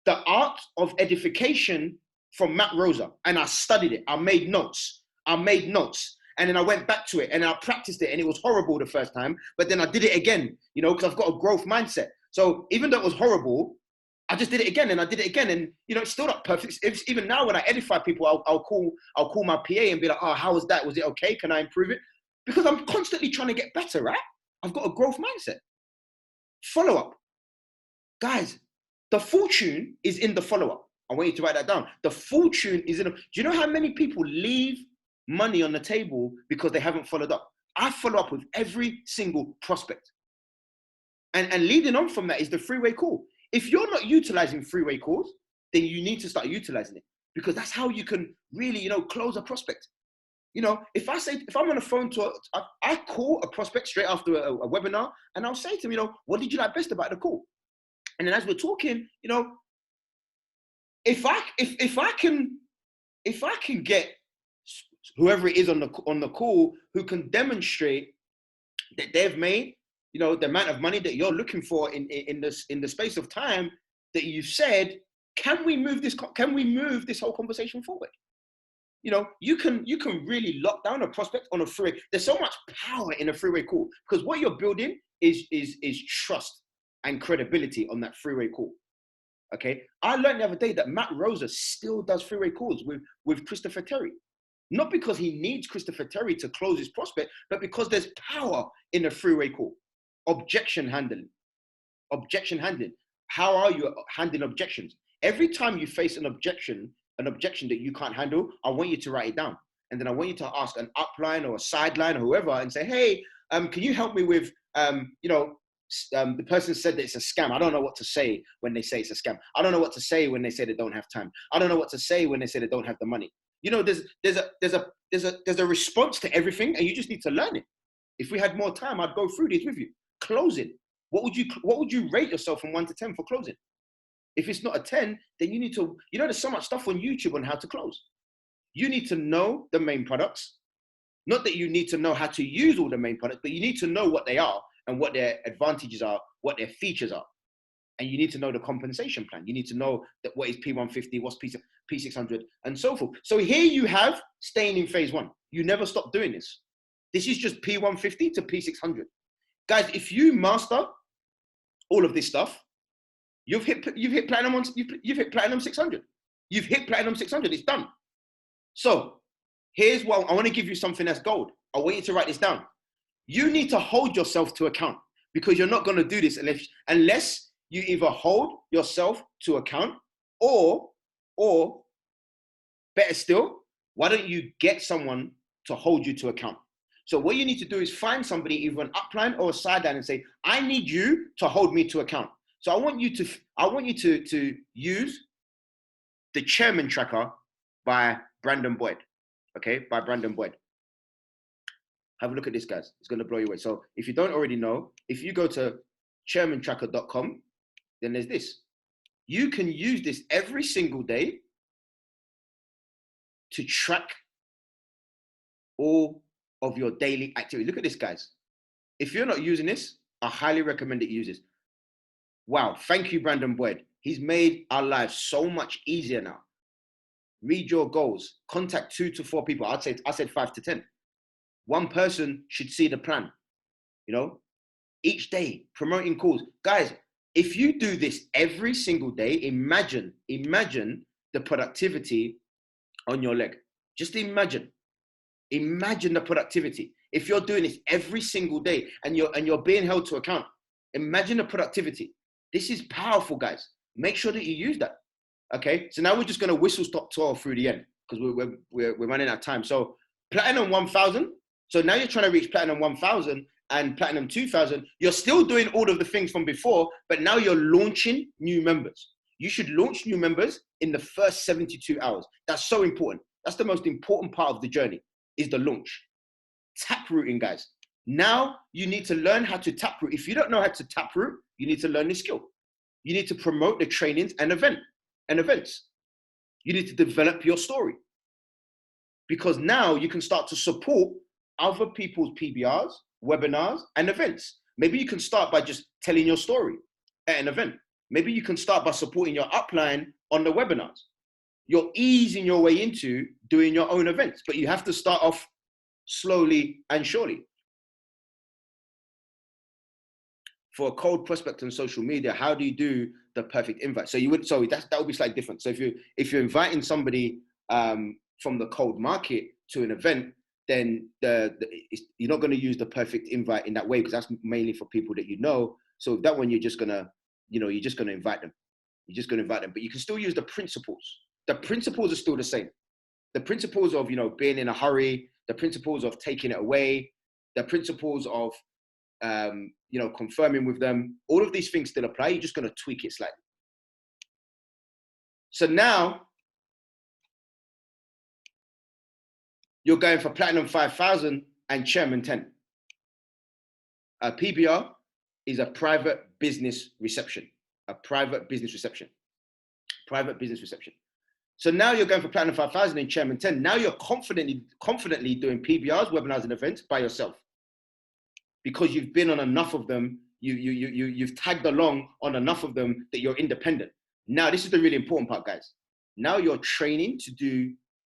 [SPEAKER 1] the art of edification from Matt Rosa, and I studied it. I made notes. And then I went back to it and I practiced it, and it was horrible the first time, but then I did it again, you know, because I've got a growth mindset. So even though it was horrible, I just did it again and I did it again. And, you know, it's still not perfect. Even now when I edify people, I'll call my PA and be like, oh, how was that? Was it okay? Can I improve it? Because I'm constantly trying to get better, right? I've got a growth mindset. Follow up. Guys, the fortune is in the follow up. I want you to write that down. The fortune is in do you know how many people leave money on the table because they haven't followed up? I follow up with every single prospect. And leading on from that is the three-way call. If you're not utilizing three-way calls, then you need to start utilizing it, because that's how you can really, you know, close a prospect. You know, if I'm on the phone I call a prospect straight after a webinar, and I'll say to him, you know, what did you like best about the call? And then as we're talking, you know, if I can get whoever it is on the call who can demonstrate that they've made, you know, the amount of money that you're looking for in the space of time that you've said, can we move this whole conversation forward? You know, you can really lock down a prospect on a freeway. There's so much power in a freeway call, because what you're building is trust and credibility on that freeway call. Okay, I learned the other day that Matt Rosa still does freeway calls with Christopher Terry. Not because he needs Christopher Terry to close his prospect, but because there's power in a freeway call. Objection handling. How are you handling objections? Every time you face an objection that you can't handle, I want you to write it down. And then I want you to ask an upline or a sideline or whoever and say, hey, can you help me with, you know, the person said that it's a scam. I don't know what to say when they say it's a scam. I don't know what to say when they say they don't have time. I don't know what to say when they say they don't have the money. You know, there's a response to everything, and you just need to learn it. If we had more time, I'd go through these with you. Closing. What would you rate yourself from 1 to 10 for closing? If it's not a 10, then you need to, you know, there's so much stuff on YouTube on how to close. You need to know the main products. Not that you need to know how to use all the main products, but you need to know what they are and what their advantages are, what their features are. And you need to know the compensation plan. You need to know that what is P150, what's P600, and so forth. So here you have staying in phase 1. You never stop doing this. This is just P150 to P600. Guys, if you master all of this stuff, you've hit platinum 600. You've hit platinum 600. It's done. So here's what I want to give you, something that's gold. I want you to write this down. You need to hold yourself to account, because you're not going to do this unless you either hold yourself to account or better still, why don't you get someone to hold you to account? So what you need to do is find somebody, either an upline or a sideline, and say, I need you to hold me to account. So I want you to use the Chairmen tracker by Brandon Boyd. Okay, by Brandon Boyd. Have a look at this, guys. It's going to blow you away. So if you don't already know, if you go to chairmantracker.com, then there's this. You can use this every single day to track all of your daily activity. Look at this, guys. If you're not using this, I highly recommend that you use this. Wow. Thank you, Brandon Boyd. He's made our lives so much easier now. Read your goals. Contact 2 to 4 people. I said 5 to 10. One person should see the plan, you know, each day, promoting calls. Guys, if you do this every single day, imagine the productivity on your leg. Just imagine the productivity. If you're doing this every single day and you're being held to account, imagine the productivity. This is powerful, guys. Make sure that you use that. Okay, so now we're just going to whistle stop tour through the end because we're running out of time. So platinum 1000. So now you're trying to reach platinum 1000 and platinum 2000. You're still doing all of the things from before, but now you're launching new members. You should launch new members in the first 72 hours. That's so important. That's the most important part of the journey, is the launch. Taprooting, guys. Now you need to learn how to taproot. If you don't know how to taproot, you need to learn this skill. You need to promote the trainings and events. You need to develop your story, because now you can start to support other people's PBRs, webinars, and events. Maybe you can start by just telling your story at an event. Maybe you can start by supporting your upline on the webinars. You're easing your way into doing your own events, but you have to start off slowly and surely. For a cold prospect on social media, how do you do the perfect invite? So that would be slightly different. So if you're inviting somebody from the cold market to an event, then you're not going to use the perfect invite in that way, because that's mainly for people that you know. So that one, you're just gonna invite them. You're just gonna invite them, but you can still use the principles. The principles are still the same. The principles of being in a hurry, the principles of taking it away, the principles of confirming with them. All of these things still apply. You're just going to tweak it slightly. So now you're going for platinum 5000 and chairman 10. A PBR is a private business reception. Private business reception. So now you're going for platinum 5000 and chairman 10. Now you're confidently doing PBRs, webinars, and events by yourself, because you've been on enough of them, you've tagged along on enough of them that you're independent. Now, this is the really important part, guys. Now you're training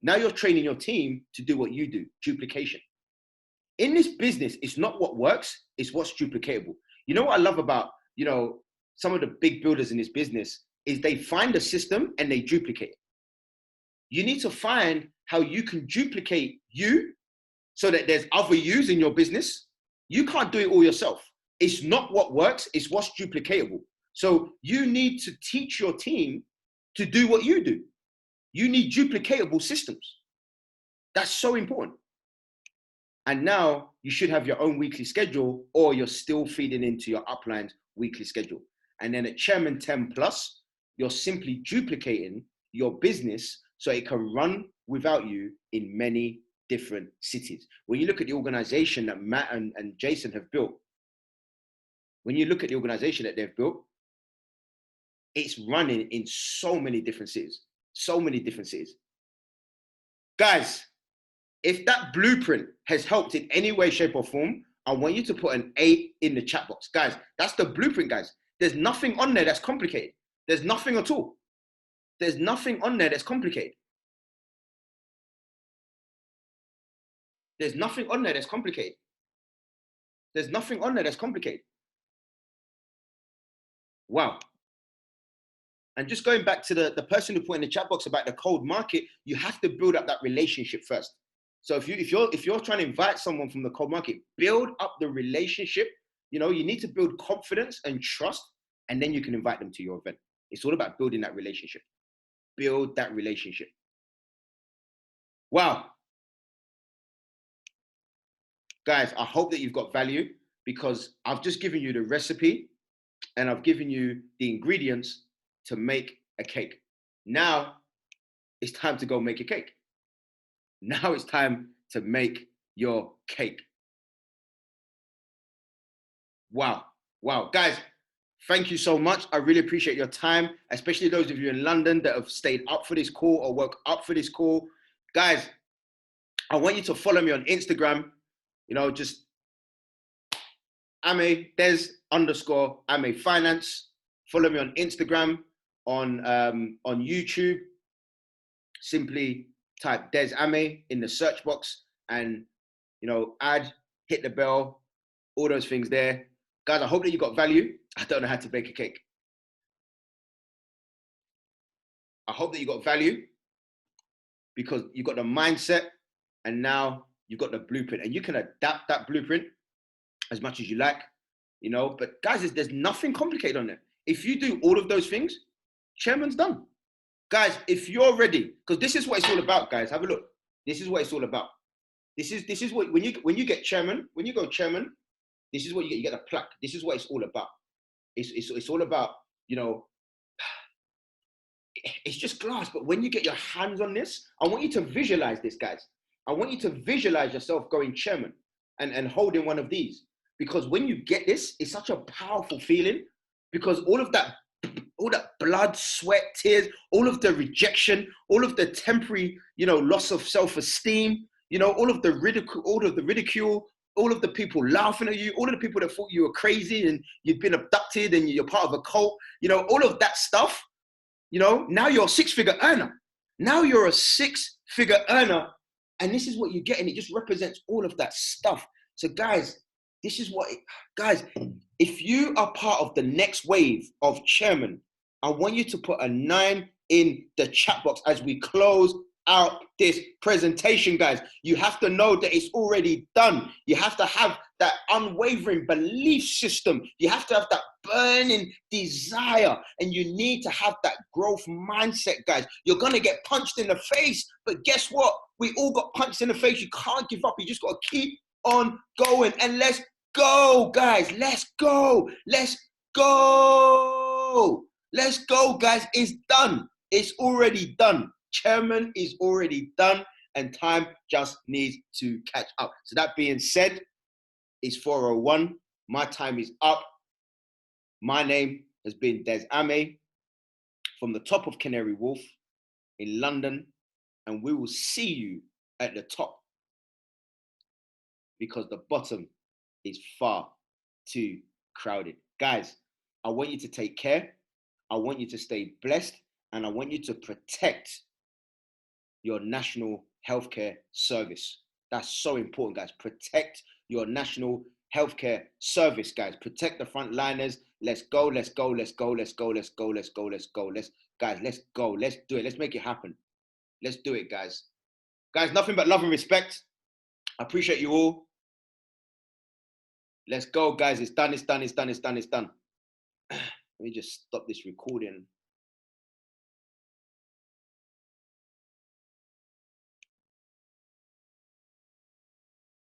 [SPEAKER 1] your team to do what you do, duplication. In this business, it's not what works, it's what's duplicatable. You know what I love about, some of the big builders in this business is they find a system and they duplicate it. You need to find how you can duplicate you so that there's other yous in your business. You can't do it all yourself. It's not what works, it's what's duplicatable. So you need to teach your team to do what you do. You need duplicatable systems. That's so important. And now you should have your own weekly schedule, or you're still feeding into your upline's weekly schedule. And then at Chairman 10 Plus, you're simply duplicating your business so it can run without you in many different cities. When you look at the organization that Matt and Jason have built, it's running in so many different cities. Guys, if that blueprint has helped in any way, shape, or form, I want you to put an 8 in the chat box. Guys, that's the blueprint, guys. There's nothing on there that's complicated. There's nothing at all. There's nothing on there that's complicated. There's nothing on there that's complicated. There's nothing on there that's complicated. Wow. And just going back to the person who put in the chat box about the cold market, you have to build up that relationship first. So if you're trying to invite someone from the cold market, build up the relationship. You need to build confidence and trust, and then you can invite them to your event. It's all about building that relationship. Build that relationship. Wow. Guys, I hope that you've got value, because I've just given you the recipe and I've given you the ingredients to make a cake. Now it's time to go make a cake. Now it's time to make your cake. Wow. Guys, thank you so much. I really appreciate your time, especially those of you in London that have stayed up for this call or woke up for this call. Guys, I want you to follow me on Instagram. Just Ame, Des_Ame Finance. Follow me on Instagram, on YouTube. Simply type Des Ame in the search box and, you know, hit the bell, all those things there. Guys, I hope that you got value. I don't know how to bake a cake. I hope that you got value because you got the mindset and now you've got the blueprint and you can adapt that blueprint as much as you like, you know, but guys, there's nothing complicated on it. If you do all of those things, chairman's done. Guys, if you're ready, because this is what it's all about, guys. Have a look. This is what it's all about. This is what when you get chairman, when you go chairman, this is what you get. You get a plaque. This is what it's all about. It's all about, you know, it's just glass. But when you get your hands on this, I want you to visualize this, guys. I want you to visualize yourself going chairman and holding one of these. Because when you get this, it's such a powerful feeling because all that blood, sweat, tears, all of the rejection, all of the temporary, you know, loss of self-esteem, you know, all of the ridicule, all of the people laughing at you, all of the people that thought you were crazy and you'd been abducted and you're part of a cult, you know, all of that stuff, you know, now you're a six-figure earner. Now you're a six-figure earner, and this is what you get, and it just represents all of that stuff. So guys, this is what, guys, if you are part of the next wave of chairman, I want you to put a 9 in the chat box as we close out this presentation, guys. You have to know that it's already done. You have to have that unwavering belief system. You have to have that burning desire, and you need to have that growth mindset, guys. You're going to get punched in the face, but guess what? We all got punched in the face. You can't give up. You just got to keep on going, and let's go, guys. Let's go. Let's go. Let's go, guys. It's done. It's already done. Chairman is already done, and time just needs to catch up. So that being said, it's 4:01. My time is up. My name has been Des Ame from the top of Canary Wharf in London, and we will see you at the top because the bottom is far too crowded. Guys, I want you to take care. I want you to stay blessed, and I want you to protect your national healthcare service. That's so important, guys. Protect your national healthcare service, guys. Protect the frontliners. Let's go, let's go, let's go, let's go, let's go, let's go, let's go. Guys, let's go. Let's do it. Let's make it happen. Let's do it, guys. Guys, nothing but love and respect. I appreciate you all. Let's go, guys. It's done, it's done, it's done, it's done, it's done. Let me just stop this recording.